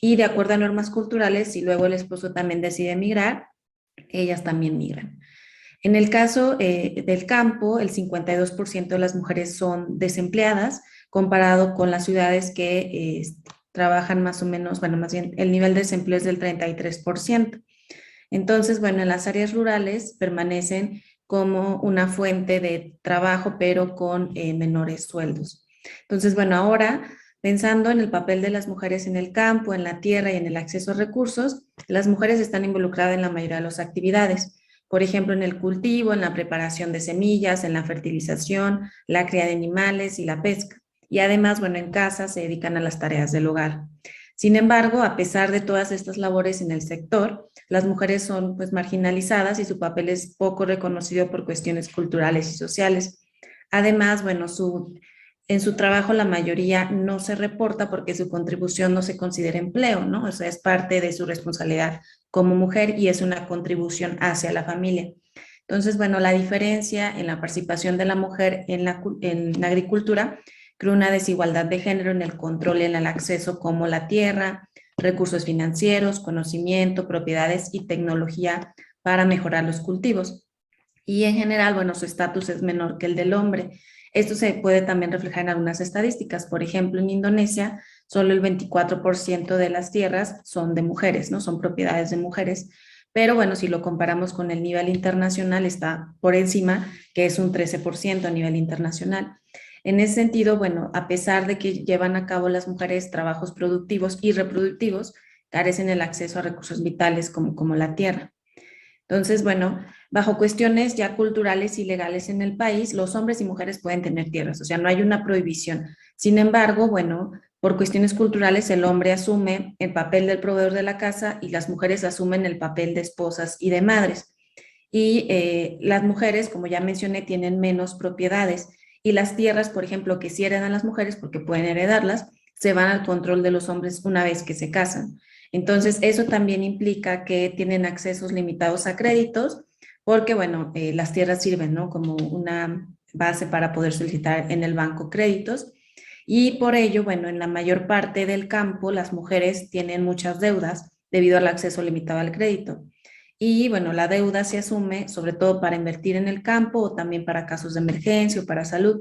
Y de acuerdo a normas culturales, si luego el esposo también decide migrar, ellas también migran. En el caso del campo, el 52% de las mujeres son desempleadas, comparado con las ciudades que trabajan más o menos, bueno, más bien el nivel de desempleo es del 33%. Entonces, bueno, en las áreas rurales permanecen como una fuente de trabajo, pero con menores sueldos. Entonces, bueno, ahora pensando en el papel de las mujeres en el campo, en la tierra y en el acceso a recursos, las mujeres están involucradas en la mayoría de las actividades. Por ejemplo, en el cultivo, en la preparación de semillas, en la fertilización, la cría de animales y la pesca. Y además, bueno, en casa se dedican a las tareas del hogar. Sin embargo, a pesar de todas estas labores en el sector, las mujeres son pues marginalizadas y su papel es poco reconocido por cuestiones culturales y sociales. Además, bueno, en su trabajo la mayoría no se reporta porque su contribución no se considera empleo, ¿no? O sea, es parte de su responsabilidad como mujer y es una contribución hacia la familia. Entonces, bueno, la diferencia en la participación de la mujer en la agricultura crea una desigualdad de género en el control y en el acceso como la tierra, recursos financieros, conocimiento, propiedades y tecnología para mejorar los cultivos. Y en general, bueno, su estatus es menor que el del hombre. Esto se puede también reflejar en algunas estadísticas. Por ejemplo, en Indonesia, solo el 24% de las tierras son de mujeres, ¿no? Son propiedades de mujeres. Pero bueno, si lo comparamos con el nivel internacional, está por encima, que es un 13% a nivel internacional. En ese sentido, bueno, a pesar de que llevan a cabo las mujeres trabajos productivos y reproductivos, carecen el acceso a recursos vitales como la tierra. Entonces, bueno, bajo cuestiones ya culturales y legales en el país, los hombres y mujeres pueden tener tierras, o sea, no hay una prohibición. Sin embargo, bueno, por cuestiones culturales, el hombre asume el papel del proveedor de la casa y las mujeres asumen el papel de esposas y de madres. Y las mujeres, como ya mencioné, tienen menos propiedades y las tierras, por ejemplo, que sí heredan las mujeres porque pueden heredarlas, se van al control de los hombres una vez que se casan. Entonces, eso también implica que tienen accesos limitados a créditos, porque, bueno, las tierras sirven, ¿no?, como una base para poder solicitar en el banco créditos. Y por ello, bueno, en la mayor parte del campo, las mujeres tienen muchas deudas debido al acceso limitado al crédito. Y bueno, la deuda se asume sobre todo para invertir en el campo o también para casos de emergencia o para salud.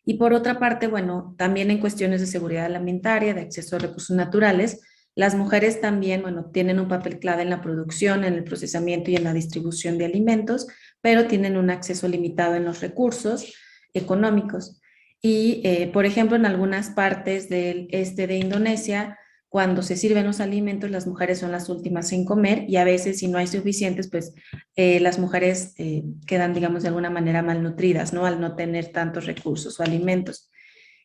Y por otra parte, bueno, también en cuestiones de seguridad alimentaria, de acceso a recursos naturales, las mujeres también, bueno, tienen un papel clave en la producción, en el procesamiento y en la distribución de alimentos, pero tienen un acceso limitado en los recursos económicos. Y, por ejemplo, en algunas partes del este de Indonesia, cuando se sirven los alimentos, las mujeres son las últimas en comer y a veces, si no hay suficientes, pues las mujeres quedan, digamos, de alguna manera malnutridas, ¿no?, al no tener tantos recursos o alimentos.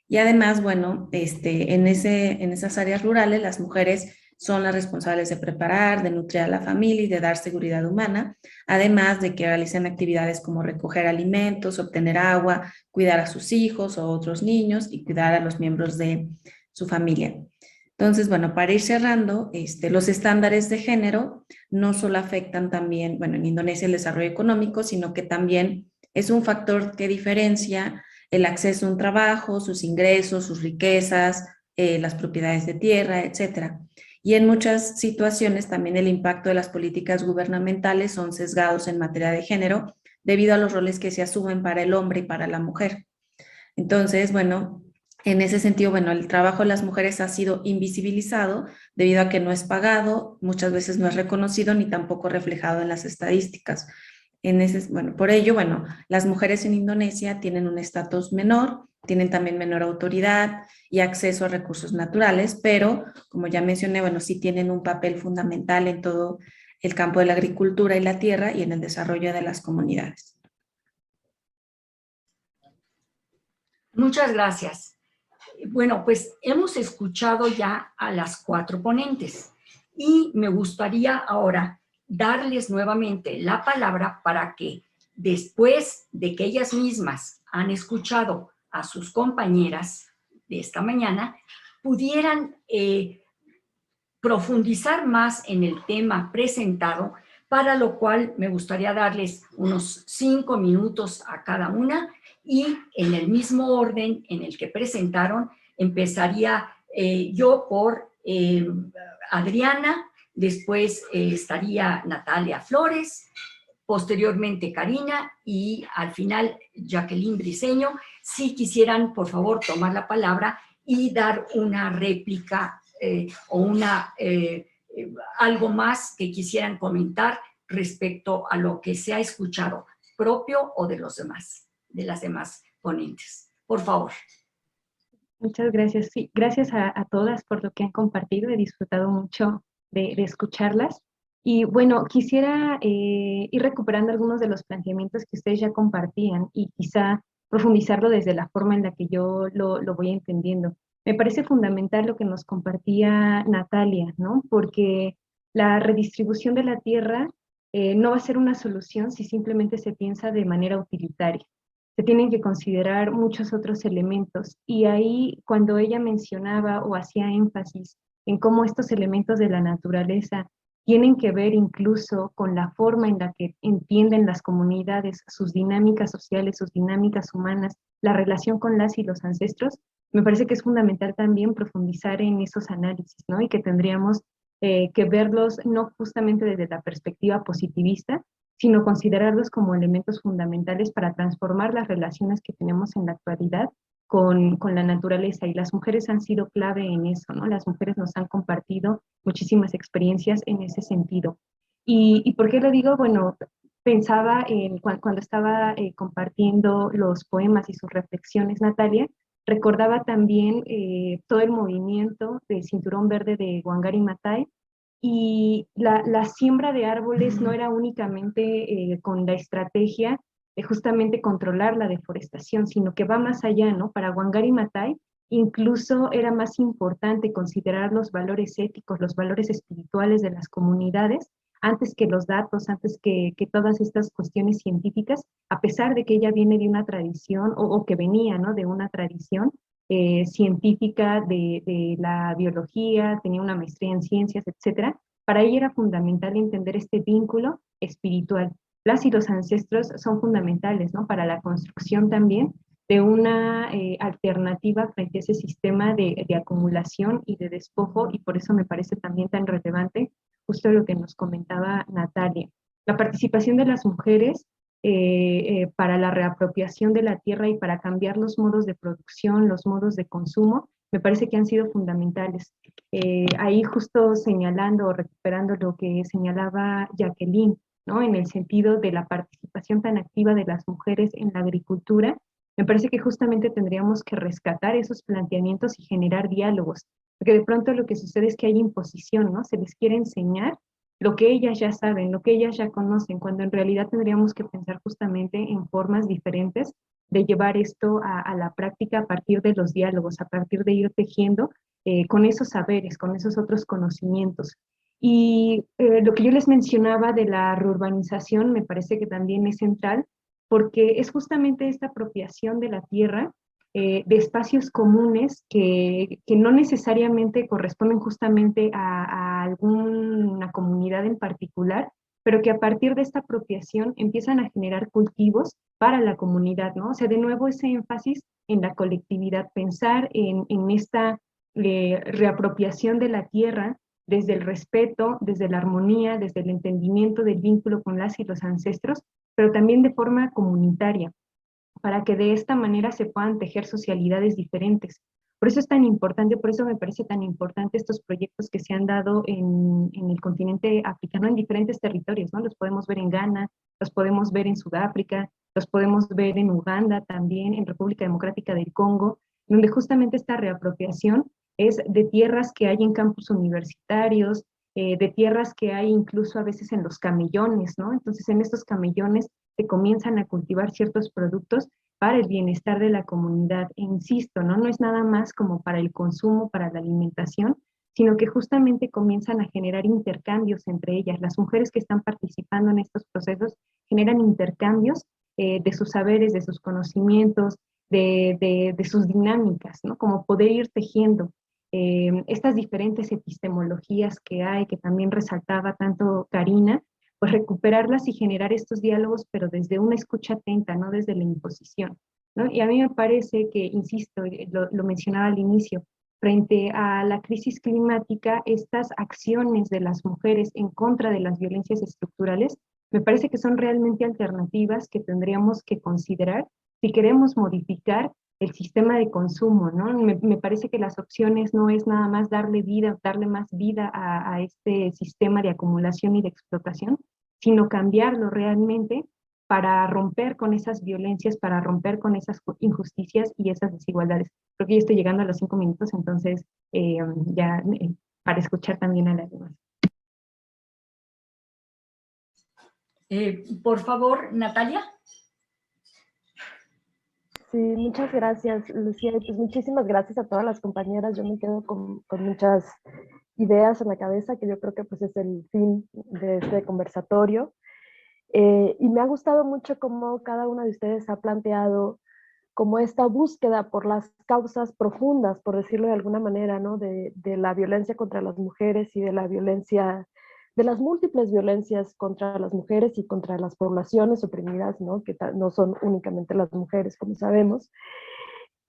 Y además, bueno, en esas áreas rurales, las mujeres son las responsables de preparar, de nutrir a la familia y de dar seguridad humana, además de que realizan actividades como recoger alimentos, obtener agua, cuidar a sus hijos o otros niños y cuidar a los miembros de su familia. Entonces, bueno, para ir cerrando, los estándares de género no solo afectan también, bueno, en Indonesia el desarrollo económico, sino que también es un factor que diferencia el acceso a un trabajo, sus ingresos, sus riquezas, las propiedades de tierra, etcétera. Y en muchas situaciones también el impacto de las políticas gubernamentales son sesgados en materia de género debido a los roles que se asumen para el hombre y para la mujer. Entonces, bueno, en ese sentido, bueno, el trabajo de las mujeres ha sido invisibilizado debido a que no es pagado, muchas veces no es reconocido ni tampoco reflejado en las estadísticas. Bueno, por ello, bueno, las mujeres en Indonesia tienen un estatus menor, tienen también menor autoridad y acceso a recursos naturales, pero como ya mencioné, bueno, sí tienen un papel fundamental en todo el campo de la agricultura y la tierra y en el desarrollo de las comunidades. Muchas gracias. Bueno, pues hemos escuchado ya a las 4 ponentes y me gustaría ahora darles nuevamente la palabra para que después de que ellas mismas han escuchado a sus compañeras de esta mañana, pudieran profundizar más en el tema presentado, para lo cual me gustaría darles unos 5 minutos a cada una y en el mismo orden en el que presentaron, empezaría yo por Adriana, después estaría Natalia Flores, posteriormente Karina y al final Jacqueline Briceño. Si quisieran, por favor, tomar la palabra y dar una réplica o algo más que quisieran comentar respecto a lo que se ha escuchado, propio o de los demás, de las demás ponentes. Por favor. Muchas gracias. Sí, gracias a todas por lo que han compartido. He disfrutado mucho de escucharlas. Y bueno, quisiera ir recuperando algunos de los planteamientos que ustedes ya compartían y quizá profundizarlo desde la forma en la que yo lo voy entendiendo. Me parece fundamental lo que nos compartía Natalia, ¿no? Porque la redistribución de la tierra no va a ser una solución si simplemente se piensa de manera utilitaria. Se tienen que considerar muchos otros elementos y ahí cuando ella mencionaba o hacía énfasis en cómo estos elementos de la naturaleza tienen que ver incluso con la forma en la que entienden las comunidades, sus dinámicas sociales, sus dinámicas humanas, la relación con las y los ancestros, me parece que es fundamental también profundizar en esos análisis, ¿no? Y que tendríamos que verlos no justamente desde la perspectiva positivista, sino considerarlos como elementos fundamentales para transformar las relaciones que tenemos en la actualidad con la naturaleza, y las mujeres han sido clave en eso, ¿no? Las mujeres nos han compartido muchísimas experiencias en ese sentido. ¿Y por qué lo digo? Bueno, pensaba en cuando estaba compartiendo los poemas y sus reflexiones, Natalia, recordaba también todo el movimiento del Cinturón Verde de Wangari Maathai, y la siembra de árboles no era únicamente con la estrategia de justamente controlar la deforestación, sino que va más allá, ¿no? Para Wangari Maathai incluso era más importante considerar los valores éticos, los valores espirituales de las comunidades, antes que los datos, antes que todas estas cuestiones científicas, a pesar de que ella viene de una tradición, o que venía, ¿no? De una tradición científica de la biología, tenía una maestría en ciencias, etcétera. Para ella era fundamental entender este vínculo espiritual. Las y los ancestros son fundamentales, ¿no? Para la construcción también de una alternativa frente a ese sistema de acumulación y de despojo, y por eso me parece también tan relevante justo lo que nos comentaba Natalia. La participación de las mujeres para la reapropiación de la tierra y para cambiar los modos de producción, los modos de consumo, me parece que han sido fundamentales. Ahí justo señalando o recuperando lo que señalaba Jacqueline, ¿no? En el sentido de la participación tan activa de las mujeres en la agricultura, me parece que justamente tendríamos que rescatar esos planteamientos y generar diálogos, porque de pronto lo que sucede es que hay imposición, ¿no? Se les quiere enseñar lo que ellas ya saben, lo que ellas ya conocen, cuando en realidad tendríamos que pensar justamente en formas diferentes de llevar esto a la práctica a partir de los diálogos, a partir de ir tejiendo con esos saberes, con esos otros conocimientos. Y lo que yo les mencionaba de la reurbanización me parece que también es central, porque es justamente esta apropiación de la tierra, de espacios comunes que no necesariamente corresponden justamente a alguna comunidad en particular, pero que a partir de esta apropiación empiezan a generar cultivos para la comunidad, ¿no? O sea, de nuevo ese énfasis en la colectividad, pensar en esta reapropiación de la tierra desde el respeto, desde la armonía, desde el entendimiento del vínculo con las y los ancestros, pero también de forma comunitaria, para que de esta manera se puedan tejer socialidades diferentes. Por eso es tan importante, por eso me parece tan importante estos proyectos que se han dado en el continente africano, en diferentes territorios, ¿no? Los podemos ver en Ghana, los podemos ver en Sudáfrica, los podemos ver en Uganda también, en República Democrática del Congo, donde justamente esta reapropiación es de tierras que hay en campus universitarios, de tierras que hay incluso a veces en los camellones, ¿no? Entonces en estos camellones se comienzan a cultivar ciertos productos para el bienestar de la comunidad. E insisto, ¿no? No es nada más como para el consumo, para la alimentación, sino que justamente comienzan a generar intercambios entre ellas. Las mujeres que están participando en estos procesos generan intercambios de sus saberes, de sus conocimientos, de sus dinámicas, ¿no? Como poder ir tejiendo estas diferentes epistemologías que hay, que también resaltaba tanto Karina, pues recuperarlas y generar estos diálogos, pero desde una escucha atenta, no desde la imposición, ¿no? Y a mí me parece que, insisto, lo mencionaba al inicio, frente a la crisis climática, estas acciones de las mujeres en contra de las violencias estructurales, me parece que son realmente alternativas que tendríamos que considerar si queremos modificar el sistema de consumo, ¿no? Me parece que las opciones no es nada más darle vida, darle más vida a este sistema de acumulación y de explotación, sino cambiarlo realmente para romper con esas violencias, para romper con esas injusticias y esas desigualdades. Creo que ya estoy llegando a los 5 minutos, entonces ya para escuchar también a las demás. Por favor, Natalia. Sí, muchas gracias, Lucía. Y pues muchísimas gracias a todas las compañeras. Yo me quedo con muchas ideas en la cabeza, que yo creo que pues es el fin de este conversatorio. Y me ha gustado mucho cómo cada una de ustedes ha planteado como esta búsqueda por las causas profundas, por decirlo de alguna manera, ¿no? De la violencia contra las mujeres y de la violencia, de las múltiples violencias contra las mujeres y contra las poblaciones oprimidas, ¿no? Que no son únicamente las mujeres, como sabemos.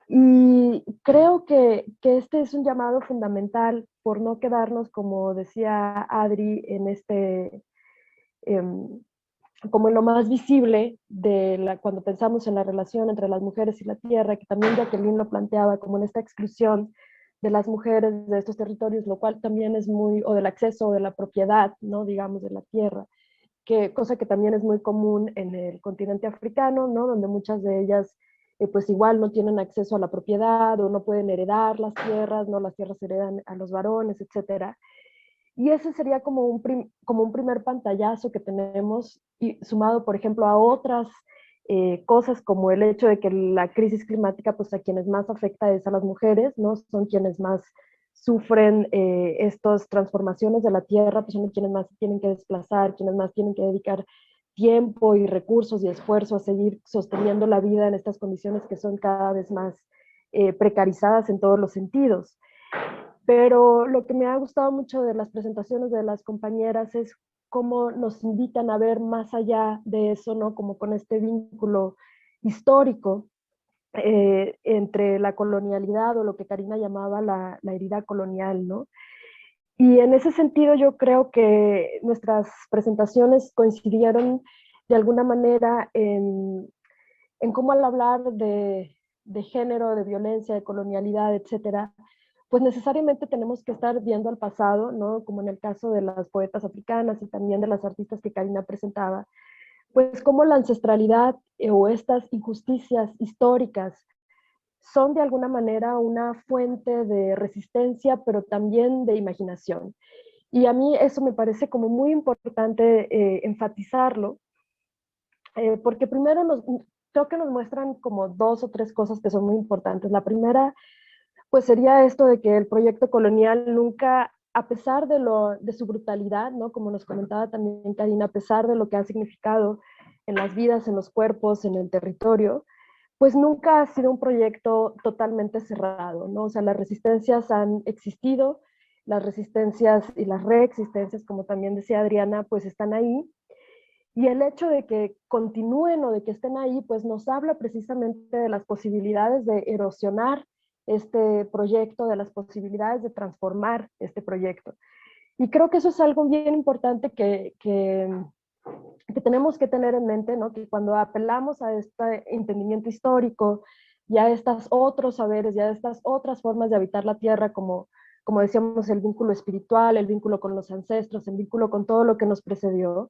Y creo que este es un llamado fundamental por no quedarnos, como decía Adri, en este... como en lo más visible cuando pensamos en la relación entre las mujeres y la tierra, que también Jacqueline lo planteaba como en esta exclusión de las mujeres de estos territorios, lo cual también es muy, o del acceso o de la propiedad, ¿no? Digamos, de la tierra. cosa que también es muy común en el continente africano, ¿no? Donde muchas de ellas pues igual no tienen acceso a la propiedad o no pueden heredar las tierras, ¿no? Las tierras heredan a los varones, etcétera. Y ese sería como un primer pantallazo que tenemos, y sumado, por ejemplo, a otras cosas como el hecho de que la crisis climática, pues a quienes más afecta es a las mujeres, ¿no? Son quienes más sufren estas transformaciones de la tierra, pues son quienes más tienen que desplazar, quienes más tienen que dedicar tiempo y recursos y esfuerzo a seguir sosteniendo la vida en estas condiciones que son cada vez más precarizadas en todos los sentidos. Pero lo que me ha gustado mucho de las presentaciones de las compañeras es cómo nos invitan a ver más allá de eso, ¿no? Como con este vínculo histórico entre la colonialidad o lo que Karina llamaba la herida colonial, ¿no? Y en ese sentido yo creo que nuestras presentaciones coincidieron de alguna manera en cómo al hablar de género, de violencia, de colonialidad, etcétera, pues necesariamente tenemos que estar viendo al pasado, ¿no? Como en el caso de las poetas africanas y también de las artistas que Karina presentaba, pues cómo la ancestralidad o estas injusticias históricas son de alguna manera una fuente de resistencia, pero también de imaginación. Y a mí eso me parece como muy importante enfatizarlo, porque primero creo que nos muestran como 2 o 3 cosas que son muy importantes. La primera, pues sería esto de que el proyecto colonial nunca, a pesar de su brutalidad, ¿no? Como nos comentaba también Karina, a pesar de lo que ha significado en las vidas, en los cuerpos, en el territorio, pues nunca ha sido un proyecto totalmente cerrado, ¿no? O sea, las resistencias han existido, las resistencias y las reexistencias, como también decía Adriana, pues están ahí. Y el hecho de que continúen o de que estén ahí, pues nos habla precisamente de las posibilidades de erosionar este proyecto, de las posibilidades de transformar este proyecto. Y creo que eso es algo bien importante que tenemos que tener en mente, ¿no? Que cuando apelamos a este entendimiento histórico y a estos otros saberes y a estas otras formas de habitar la tierra, como decíamos, el vínculo espiritual, el vínculo con los ancestros, el vínculo con todo lo que nos precedió,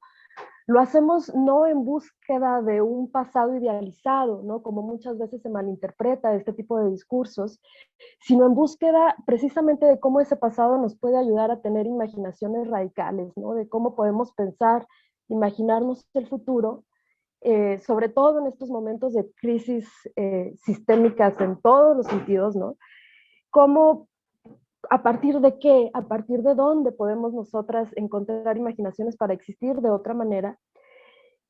lo hacemos no en búsqueda de un pasado idealizado, ¿no? Como muchas veces se malinterpreta este tipo de discursos, sino en búsqueda precisamente de cómo ese pasado nos puede ayudar a tener imaginaciones radicales, ¿no? De cómo podemos pensar, imaginarnos el futuro, sobre todo en estos momentos de crisis sistémicas en todos los sentidos, ¿no? Cómo, a partir de qué, a partir de dónde podemos nosotras encontrar imaginaciones para existir de otra manera.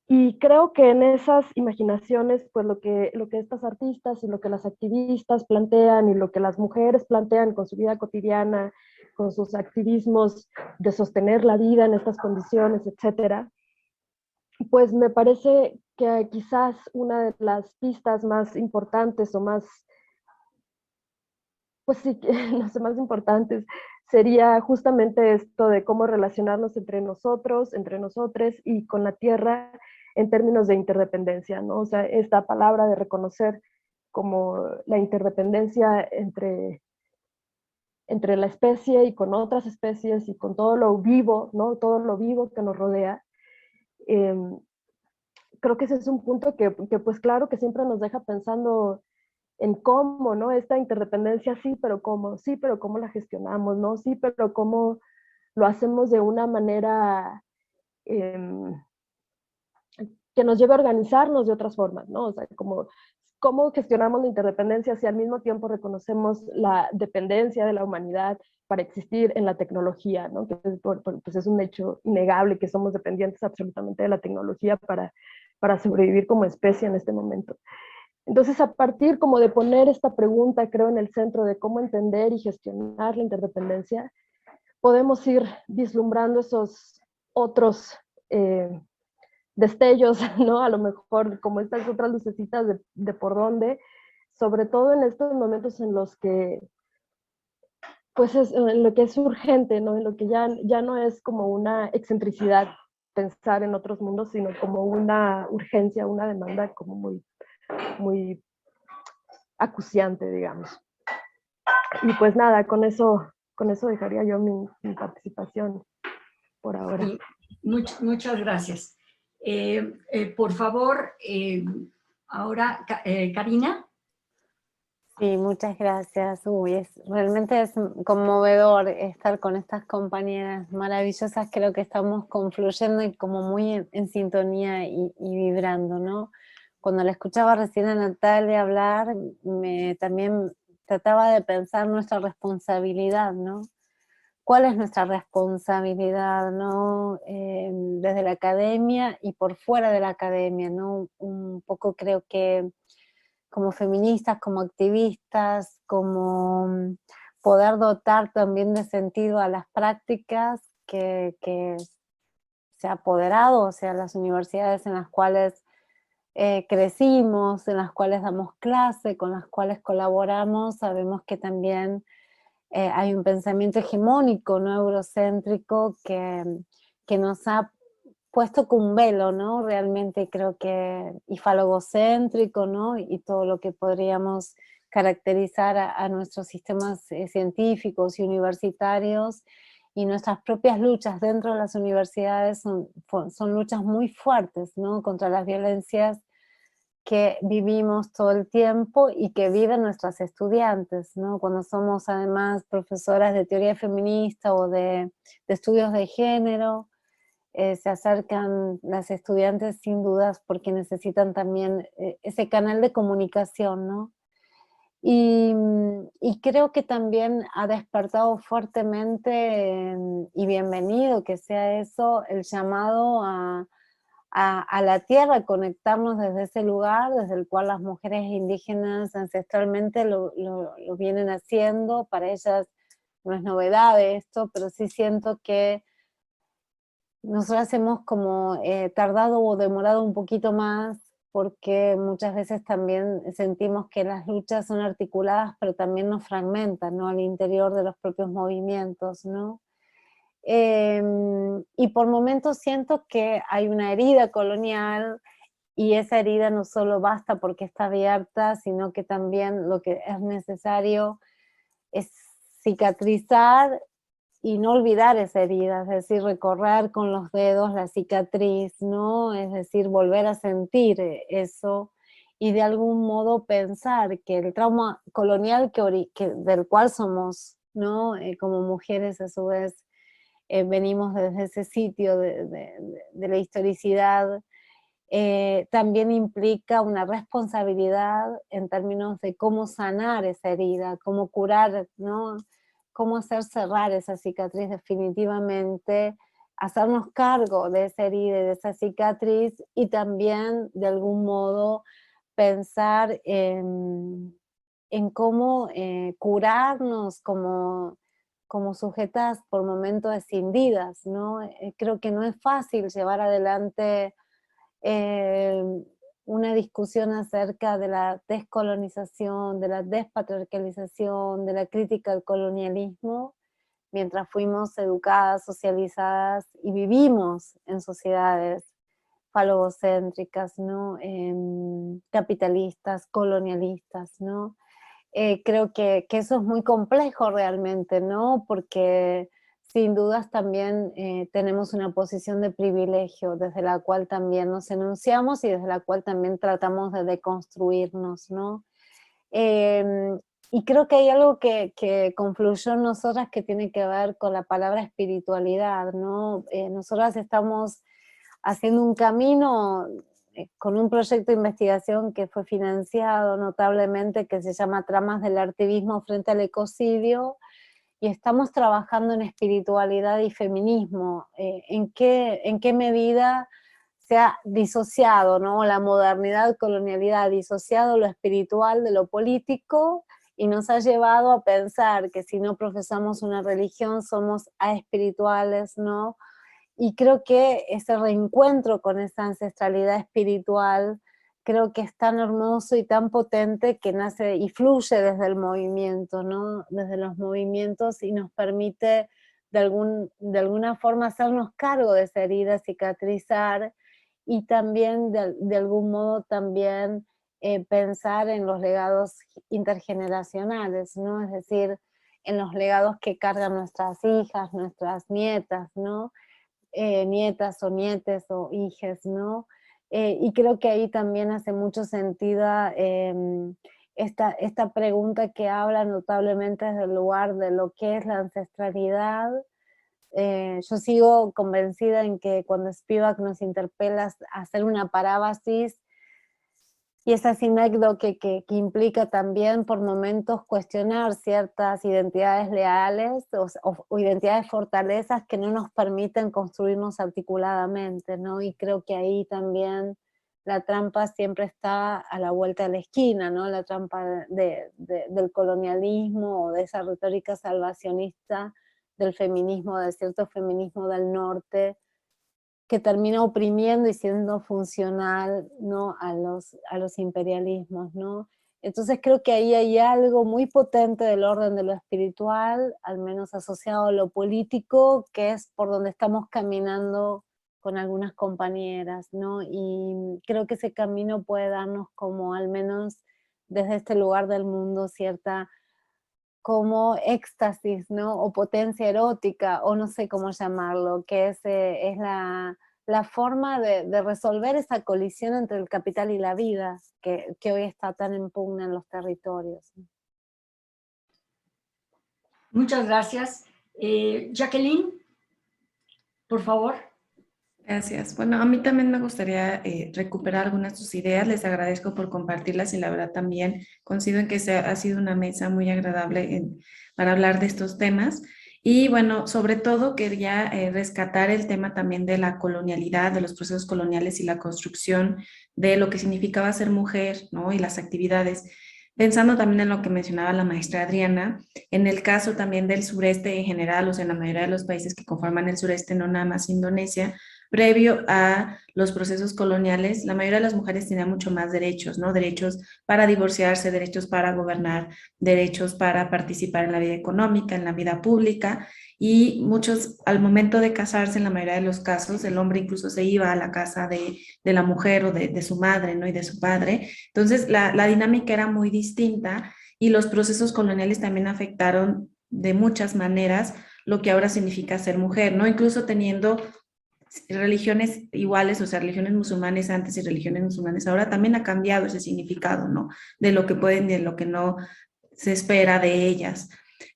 Y creo que en esas imaginaciones, pues lo que estas artistas y lo que las activistas plantean y lo que las mujeres plantean con su vida cotidiana, con sus activismos de sostener la vida en estas condiciones, etcétera, pues me parece que quizás una de las pistas más importantes o más, pues sí, no sé, más importantes, sería justamente esto de cómo relacionarnos entre nosotros, entre nosotres y con la tierra en términos de interdependencia, ¿no? O sea, esta palabra de reconocer como la interdependencia entre la especie y con otras especies y con todo lo vivo, ¿no? Todo lo vivo que nos rodea. Creo que ese es un punto que pues claro que siempre nos deja pensando en cómo, ¿no? Esta interdependencia, sí, pero cómo la gestionamos, ¿no? Sí, pero cómo lo hacemos de una manera que nos lleve a organizarnos de otras formas, ¿no? O sea, cómo gestionamos la interdependencia si al mismo tiempo reconocemos la dependencia de la humanidad para existir en la tecnología, ¿no? Que pues es un hecho innegable que somos dependientes absolutamente de la tecnología para sobrevivir como especie en este momento. Entonces, a partir como de poner esta pregunta, creo, en el centro de cómo entender y gestionar la interdependencia, podemos ir vislumbrando esos otros destellos, ¿no? A lo mejor como estas otras lucecitas de por dónde, sobre todo en estos momentos en los que, pues en lo que es urgente, ¿no? En lo que ya no es como una excentricidad pensar en otros mundos, sino como una urgencia, una demanda como muy acuciante, digamos. Y pues nada, con eso dejaría yo mi participación por ahora. Sí, muchas gracias. Por favor, ahora, Karina. Sí, muchas gracias. Realmente es conmovedor estar con estas compañeras maravillosas. Creo que estamos confluyendo y como muy en sintonía y vibrando, ¿no? Cuando la escuchaba recién a Natalia hablar, también trataba de pensar nuestra responsabilidad, ¿no? ¿Cuál es nuestra responsabilidad, ¿no? Desde la academia y por fuera de la academia, ¿no? Un poco creo que como feministas, como activistas, como poder dotar también de sentido a las prácticas que se ha apoderado, o sea, las universidades en las cuales crecimos, en las cuales damos clase, con las cuales colaboramos, sabemos que también hay un pensamiento hegemónico, ¿no? Eurocéntrico que nos ha puesto con un velo, ¿no? Realmente creo que y falogocéntrico, ¿no? Y todo lo que podríamos caracterizar a nuestros sistemas científicos y universitarios, y nuestras propias luchas dentro de las universidades son luchas muy fuertes, ¿no? Contra las violencias que vivimos todo el tiempo y que viven nuestras estudiantes, ¿no? Cuando somos además profesoras de teoría feminista o de estudios de género, se acercan las estudiantes sin dudas porque necesitan también ese canal de comunicación, ¿no? Y creo que también ha despertado fuertemente, y bienvenido que sea eso, el llamado a la tierra, conectarnos desde ese lugar, desde el cual las mujeres indígenas ancestralmente lo vienen haciendo. Para ellas no es novedad esto, pero sí siento que nosotras hemos como tardado o demorado un poquito más, porque muchas veces también sentimos que las luchas son articuladas, pero también nos fragmentan, ¿no? Al interior de los propios movimientos, ¿no? Y por momentos siento que hay una herida colonial, y esa herida no solo basta porque está abierta, sino que también lo que es necesario es cicatrizar y no olvidar esa herida, es decir, recorrer con los dedos la cicatriz, ¿no? Es decir, volver a sentir eso y de algún modo pensar que el trauma colonial del cual somos, ¿no? Como mujeres a su vez venimos desde ese sitio de la historicidad, también implica una responsabilidad en términos de cómo sanar esa herida, cómo curar, ¿no? Cómo hacer cerrar esa cicatriz definitivamente, hacernos cargo de esa herida y de esa cicatriz, y también de algún modo pensar en cómo curarnos como sujetas por momentos escindidas, ¿no? Creo que no es fácil llevar adelante eh, una discusión acerca de la descolonización, de la despatriarcalización, de la crítica al colonialismo, mientras fuimos educadas, socializadas y vivimos en sociedades falocéntricas, ¿no? Capitalistas, colonialistas, ¿no? Creo que eso es muy complejo realmente, ¿no? Porque sin dudas también tenemos una posición de privilegio desde la cual también nos enunciamos y desde la cual también tratamos de deconstruirnos, ¿no? Y creo que hay algo que confluyó en nosotras que tiene que ver con la palabra espiritualidad, ¿no? Nosotras estamos haciendo un camino con un proyecto de investigación que fue financiado notablemente, que se llama Tramas del Artivismo frente al Ecocidio, y estamos trabajando en espiritualidad y feminismo. ¿En qué medida se ha disociado, ¿no? La modernidad, colonialidad, disociado lo espiritual de lo político, y nos ha llevado a pensar que si no profesamos una religión somos aespirituales, ¿no? Y creo que ese reencuentro con esa ancestralidad espiritual, creo que es tan hermoso y tan potente que nace y fluye desde el movimiento, ¿no? Desde los movimientos, y nos permite de alguna forma hacernos cargo de esa herida, cicatrizar, y también de algún modo también pensar en los legados intergeneracionales, ¿no? Es decir, en los legados que cargan nuestras hijas, nuestras nietas, ¿no? nietas o nietes o hijes, ¿no? Y creo que ahí también hace mucho sentido esta pregunta que habla notablemente desde el lugar de lo que es la ancestralidad. Yo sigo convencida en que cuando Spivak nos interpela a hacer una parábasis, y esa sinécdoque que implica también por momentos cuestionar ciertas identidades leales o identidades fortalezas que no nos permiten construirnos articuladamente, ¿no? Y creo que ahí también la trampa siempre está a la vuelta de la esquina, ¿no? La trampa del colonialismo o de esa retórica salvacionista del feminismo, de cierto feminismo del norte, que termina oprimiendo y siendo funcional, ¿no? a los imperialismos, ¿no? Entonces creo que ahí hay algo muy potente del orden de lo espiritual, al menos asociado a lo político, que es por donde estamos caminando con algunas compañeras, ¿no? Y creo que ese camino puede darnos como, al menos desde este lugar del mundo, cierta como éxtasis, ¿no? O potencia erótica, o no sé cómo llamarlo, que es la forma de resolver esa colisión entre el capital y la vida, que hoy está tan en pugna en los territorios. Muchas gracias. Jacqueline, por favor. Gracias. Bueno, a mí también me gustaría recuperar algunas de sus ideas. Les agradezco por compartirlas y la verdad también coincido en que ha sido una mesa muy agradable para hablar de estos temas. Y bueno, sobre todo quería rescatar el tema también de la colonialidad, de los procesos coloniales y la construcción de lo que significaba ser mujer, ¿no? Y las actividades. Pensando también en lo que mencionaba la maestra Adriana, en el caso también del sureste en general, o sea, en la mayoría de los países que conforman el sureste, no nada más Indonesia, previo a los procesos coloniales, la mayoría de las mujeres tenían mucho más derechos, ¿no? Derechos para divorciarse, derechos para gobernar, derechos para participar en la vida económica, en la vida pública, y muchos, al momento de casarse, en la mayoría de los casos, el hombre incluso se iba a la casa de la mujer o de su madre, ¿no? Y de su padre. Entonces, la dinámica era muy distinta y los procesos coloniales también afectaron de muchas maneras lo que ahora significa ser mujer, ¿no? Incluso teniendo religiones iguales, o sea, religiones musulmanes antes y religiones musulmanes ahora, también ha cambiado ese significado, ¿no? De lo que pueden y de lo que no se espera de ellas.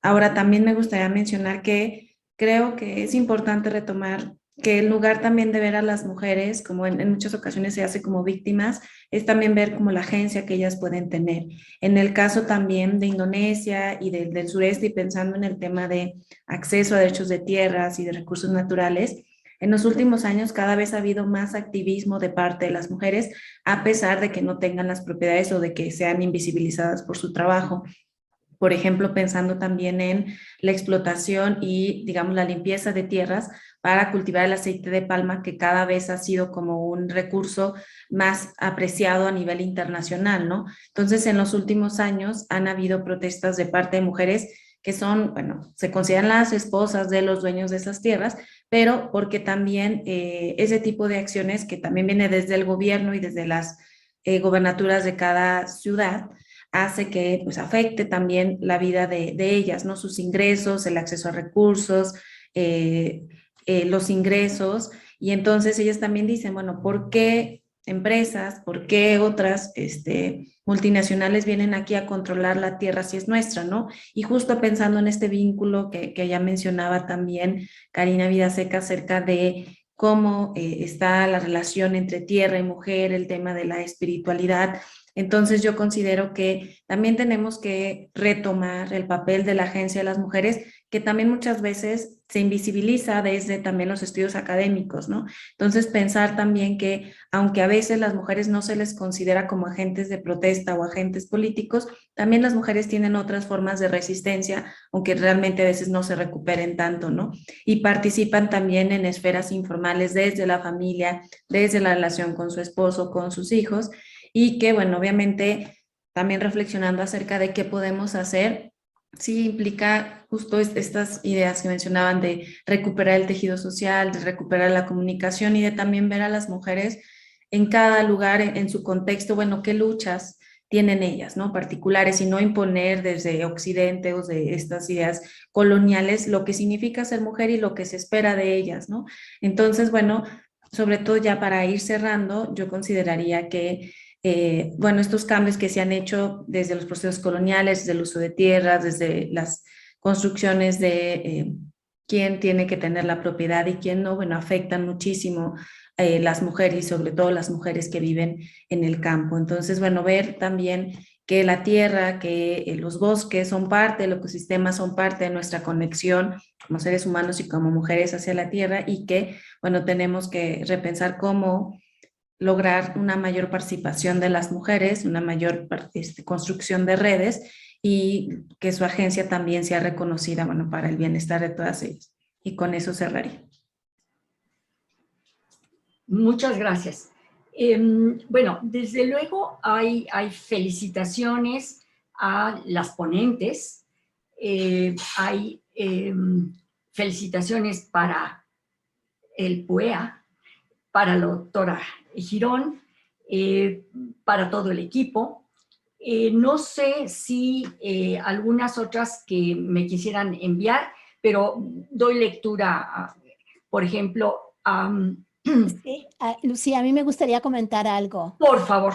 Ahora, también me gustaría mencionar que creo que es importante retomar que el lugar también de ver a las mujeres, como en muchas ocasiones se hace como víctimas, es también ver como la agencia que ellas pueden tener. En el caso también de Indonesia y del sureste, y pensando en el tema de acceso a derechos de tierras y de recursos naturales, en los últimos años cada vez ha habido más activismo de parte de las mujeres, a pesar de que no tengan las propiedades o de que sean invisibilizadas por su trabajo. Por ejemplo, pensando también en la explotación y, digamos, la limpieza de tierras para cultivar el aceite de palma, que cada vez ha sido como un recurso más apreciado a nivel internacional, ¿no? Entonces, en los últimos años han habido protestas de parte de mujeres que son, bueno, se consideran las esposas de los dueños de esas tierras, pero porque también ese tipo de acciones que también viene desde el gobierno y desde las gobernaturas de cada ciudad, hace que pues afecte también la vida de ellas, ¿no? Sus ingresos, el acceso a recursos, los ingresos, y entonces ellas también dicen, bueno, ¿por qué empresas, por qué otras multinacionales vienen aquí a controlar la tierra si es nuestra, ¿no? Y justo pensando en este vínculo que ya mencionaba también Karina Vidaseca acerca de cómo está la relación entre tierra y mujer, el tema de la espiritualidad. Entonces yo considero que también tenemos que retomar el papel de la agencia de las mujeres, que también muchas veces se invisibiliza desde también los estudios académicos, ¿no? Entonces pensar también que aunque a veces las mujeres no se les considera como agentes de protesta o agentes políticos, también las mujeres tienen otras formas de resistencia, aunque realmente a veces no se recuperen tanto, ¿no? Y participan también en esferas informales desde la familia, desde la relación con su esposo, con sus hijos, y que, bueno, obviamente también reflexionando acerca de qué podemos hacer, sí implica justo estas ideas que mencionaban de recuperar el tejido social, de recuperar la comunicación y de también ver a las mujeres en cada lugar, en su contexto, bueno, qué luchas tienen ellas, ¿no? Particulares, y no imponer desde Occidente o de estas ideas coloniales lo que significa ser mujer y lo que se espera de ellas, ¿no? Entonces, bueno, sobre todo ya para ir cerrando, yo consideraría que, bueno, estos cambios que se han hecho desde los procesos coloniales, desde el uso de tierras, desde las construcciones de quién tiene que tener la propiedad y quién no, bueno, afectan muchísimo las mujeres y sobre todo las mujeres que viven en el campo. Entonces, bueno, ver también que la tierra, que los bosques son parte, los ecosistemas son parte de nuestra conexión como seres humanos y como mujeres hacia la tierra, y que, bueno, tenemos que repensar cómo lograr una mayor participación de las mujeres, una mayor construcción de redes, y que su agencia también sea reconocida, bueno, para el bienestar de todas ellas. Y con eso cerraría. Muchas gracias. Bueno, desde luego hay felicitaciones a las ponentes, hay felicitaciones para el PUEA, para la doctora Girón, para todo el equipo. No sé si algunas otras que me quisieran enviar, pero doy lectura, por ejemplo, Sí, Lucía, a mí me gustaría comentar algo. por favor.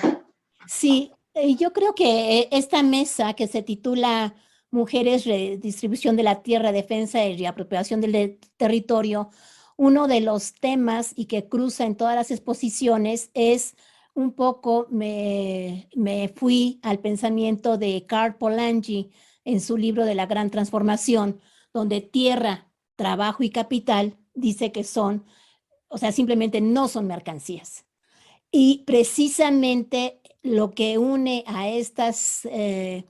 Sí, yo creo que esta mesa que se titula Mujeres, Redistribución de la Tierra, Defensa y Reapropiación del Territorio, uno de los temas y que cruza en todas las exposiciones es un poco, me fui al pensamiento de Karl Polanyi en su libro de la Gran Transformación, donde tierra, trabajo y capital dice que son, o sea, simplemente no son mercancías. Y precisamente lo que une a este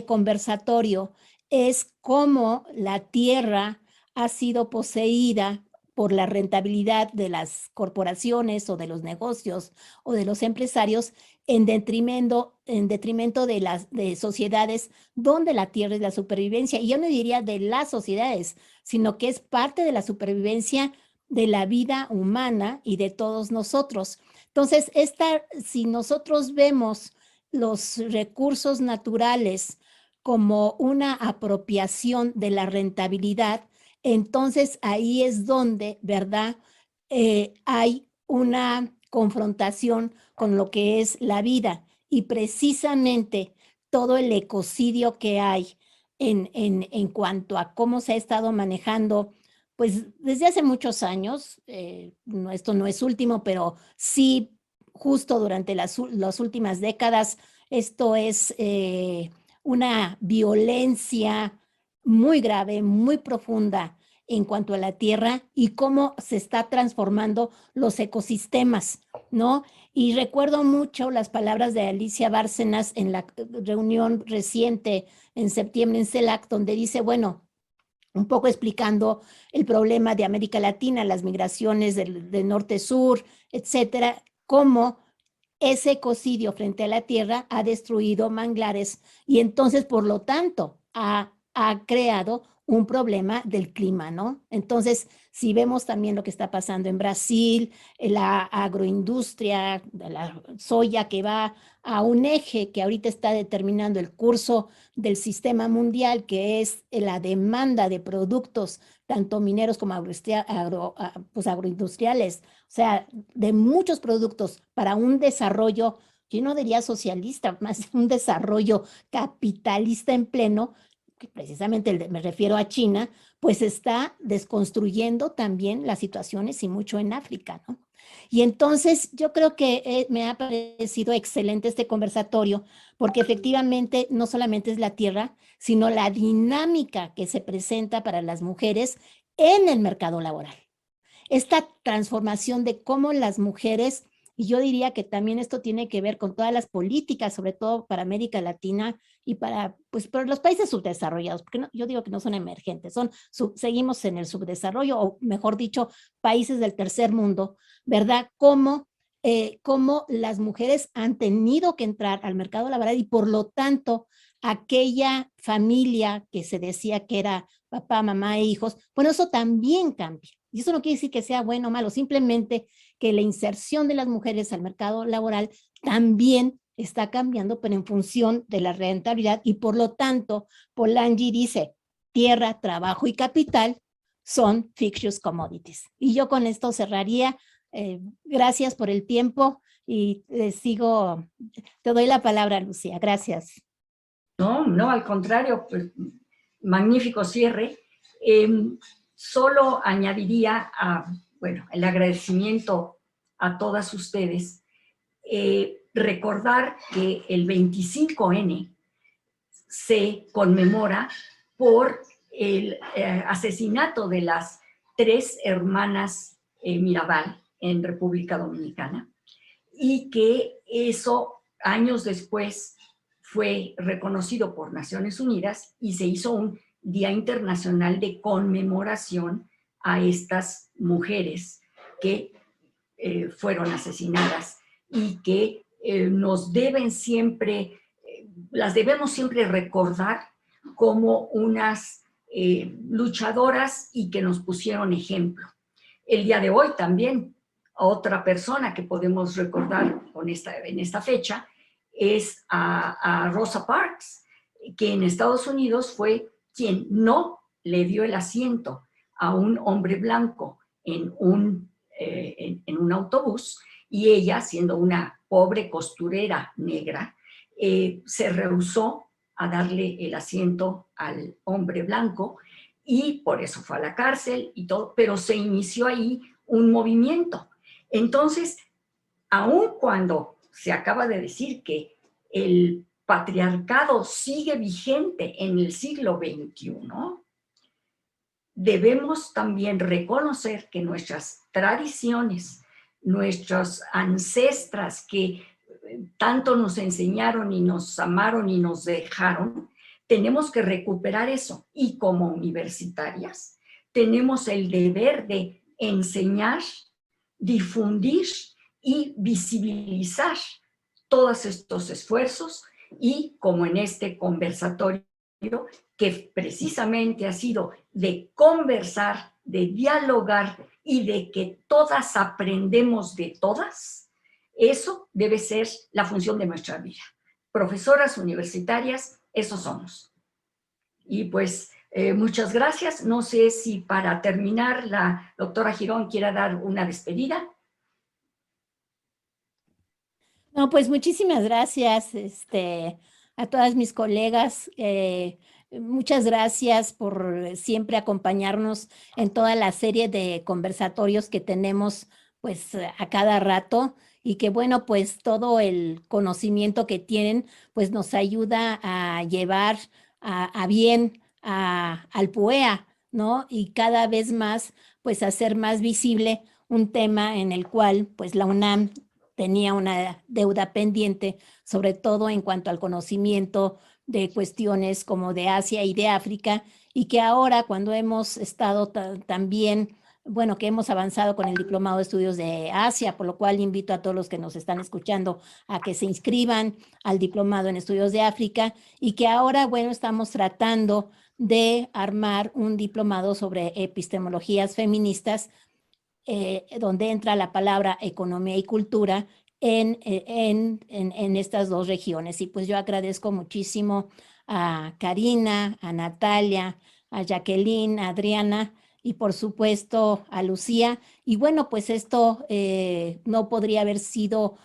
conversatorio es cómo la tierra ha sido poseída por la rentabilidad de las corporaciones o de los negocios o de los empresarios en detrimento de sociedades donde la tierra es la supervivencia. Y yo no diría de las sociedades, sino que es parte de la supervivencia de la vida humana y de todos nosotros. Entonces, si nosotros vemos los recursos naturales como una apropiación de la rentabilidad, entonces ahí es donde, ¿verdad? Hay una confrontación con lo que es la vida, y precisamente todo el ecocidio que hay en cuanto a cómo se ha estado manejando, pues desde hace muchos años, esto no es último, pero sí justo durante las últimas décadas, esto es una violencia muy grave, muy profunda en cuanto a la tierra y cómo se está transformando los ecosistemas, ¿no? Y recuerdo mucho las palabras de Alicia Bárcenas en la reunión reciente en septiembre en CELAC, donde dice, bueno, un poco explicando el problema de América Latina, las migraciones del norte-sur, etcétera, cómo ese ecocidio frente a la tierra ha destruido manglares y entonces, por lo tanto, ha creado un problema del clima, ¿no? Entonces, si vemos también lo que está pasando en Brasil, la agroindustria, la soya que va a un eje que ahorita está determinando el curso del sistema mundial, que es la demanda de productos, tanto mineros como agroindustriales, o sea, de muchos productos para un desarrollo, yo no diría socialista, más un desarrollo capitalista en pleno, que precisamente me refiero a China, pues está desconstruyendo también las situaciones y mucho en África, ¿no? Y entonces yo creo que me ha parecido excelente este conversatorio, porque efectivamente no solamente es la tierra, sino la dinámica que se presenta para las mujeres en el mercado laboral. Esta transformación de cómo las mujeres, y yo diría que también esto tiene que ver con todas las políticas, sobre todo para América Latina y para los países subdesarrollados, porque yo digo que no son emergentes, seguimos en el subdesarrollo, o mejor dicho, países del tercer mundo, ¿verdad? Cómo las mujeres han tenido que entrar al mercado laboral y por lo tanto aquella familia que se decía que era papá, mamá e hijos, bueno, eso también cambia. Y eso no quiere decir que sea bueno o malo, simplemente que la inserción de las mujeres al mercado laboral también está cambiando, pero en función de la rentabilidad, y por lo tanto, Polanyi dice, tierra, trabajo y capital son fictitious commodities. Y yo con esto cerraría. Gracias por el tiempo y te doy la palabra, Lucía. Gracias. No, al contrario, pues, magnífico cierre. Solo añadiría el agradecimiento a todas ustedes. Recordar que el 25N se conmemora por el asesinato de las 3 hermanas Mirabal en República Dominicana, y que eso años después fue reconocido por Naciones Unidas y se hizo un Día Internacional de Conmemoración a estas mujeres que fueron asesinadas y que nos deben siempre, las debemos siempre recordar como unas luchadoras y que nos pusieron ejemplo. El día de hoy también, otra persona que podemos recordar en esta fecha es a Rosa Parks, que en Estados Unidos fue quien no le dio el asiento a un hombre blanco en un autobús, y ella, siendo una pobre costurera negra, se rehusó a darle el asiento al hombre blanco, y por eso fue a la cárcel y todo, pero se inició ahí un movimiento. Entonces, aun cuando se acaba de decir que el patriarcado sigue vigente en el siglo XXI, debemos también reconocer que nuestras tradiciones, nuestras ancestras que tanto nos enseñaron y nos amaron y nos dejaron, tenemos que recuperar eso. Y como universitarias, tenemos el deber de enseñar, difundir y visibilizar todos estos esfuerzos, y como en este conversatorio, que precisamente ha sido de conversar, de dialogar y de que todas aprendemos de todas, eso debe ser la función de nuestra vida. Profesoras universitarias, eso somos. Y pues muchas gracias. No sé si para terminar la doctora Girón quiera dar una despedida. No, pues muchísimas gracias a todas mis colegas. Muchas gracias por siempre acompañarnos en toda la serie de conversatorios que tenemos pues a cada rato, y que bueno, pues todo el conocimiento que tienen pues nos ayuda a llevar a bien al PUEA, ¿no? Y cada vez más pues hacer más visible un tema en el cual pues la UNAM tenía una deuda pendiente, sobre todo en cuanto al conocimiento de cuestiones como de Asia y de África, y que ahora, cuando hemos estado también, bueno, que hemos avanzado con el Diplomado de Estudios de Asia, por lo cual invito a todos los que nos están escuchando a que se inscriban al Diplomado en Estudios de África, y que ahora, bueno, estamos tratando de armar un diplomado sobre epistemologías feministas, donde entra la palabra economía y cultura en estas 2 regiones. Y pues yo agradezco muchísimo a Karina, a Natalia, a Jacqueline, a Adriana y por supuesto a Lucía. Y bueno, pues esto no podría haber sido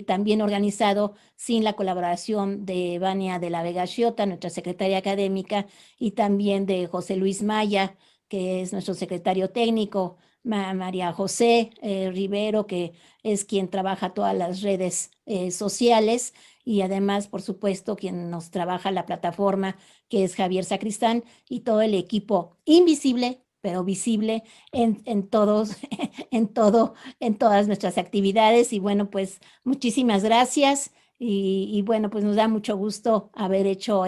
también organizado sin la colaboración de Vania de la Vega Xiota, nuestra secretaria académica, y también de José Luis Maya, que es nuestro secretario técnico, María José Rivero, que es quien trabaja todas las redes sociales, y además, por supuesto, quien nos trabaja la plataforma, que es Javier Sacristán, y todo el equipo invisible, pero visible en todas nuestras actividades. Y bueno, pues muchísimas gracias, y bueno, pues nos da mucho gusto haber hecho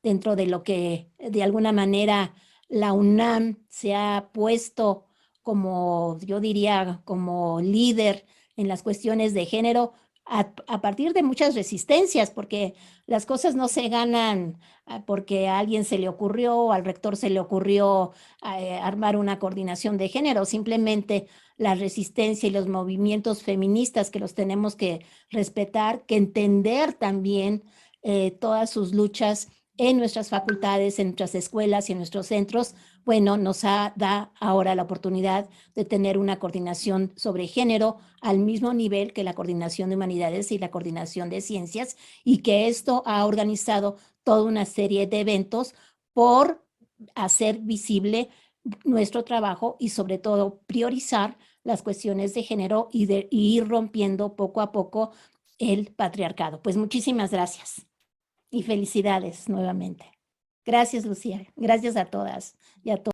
dentro de lo que de alguna manera la UNAM se ha puesto como, yo diría, como líder en las cuestiones de género, a partir de muchas resistencias, porque las cosas no se ganan porque a alguien se le ocurrió, al rector se le ocurrió armar una coordinación de género, simplemente la resistencia y los movimientos feministas que los tenemos que respetar, que entender también todas sus luchas en nuestras facultades, en nuestras escuelas y en nuestros centros, bueno, nos da ahora la oportunidad de tener una coordinación sobre género al mismo nivel que la coordinación de humanidades y la coordinación de ciencias, y que esto ha organizado toda una serie de eventos por hacer visible nuestro trabajo y sobre todo priorizar las cuestiones de género y ir rompiendo poco a poco el patriarcado. Pues muchísimas gracias y felicidades nuevamente. Gracias, Lucía. Gracias a todas y a todos.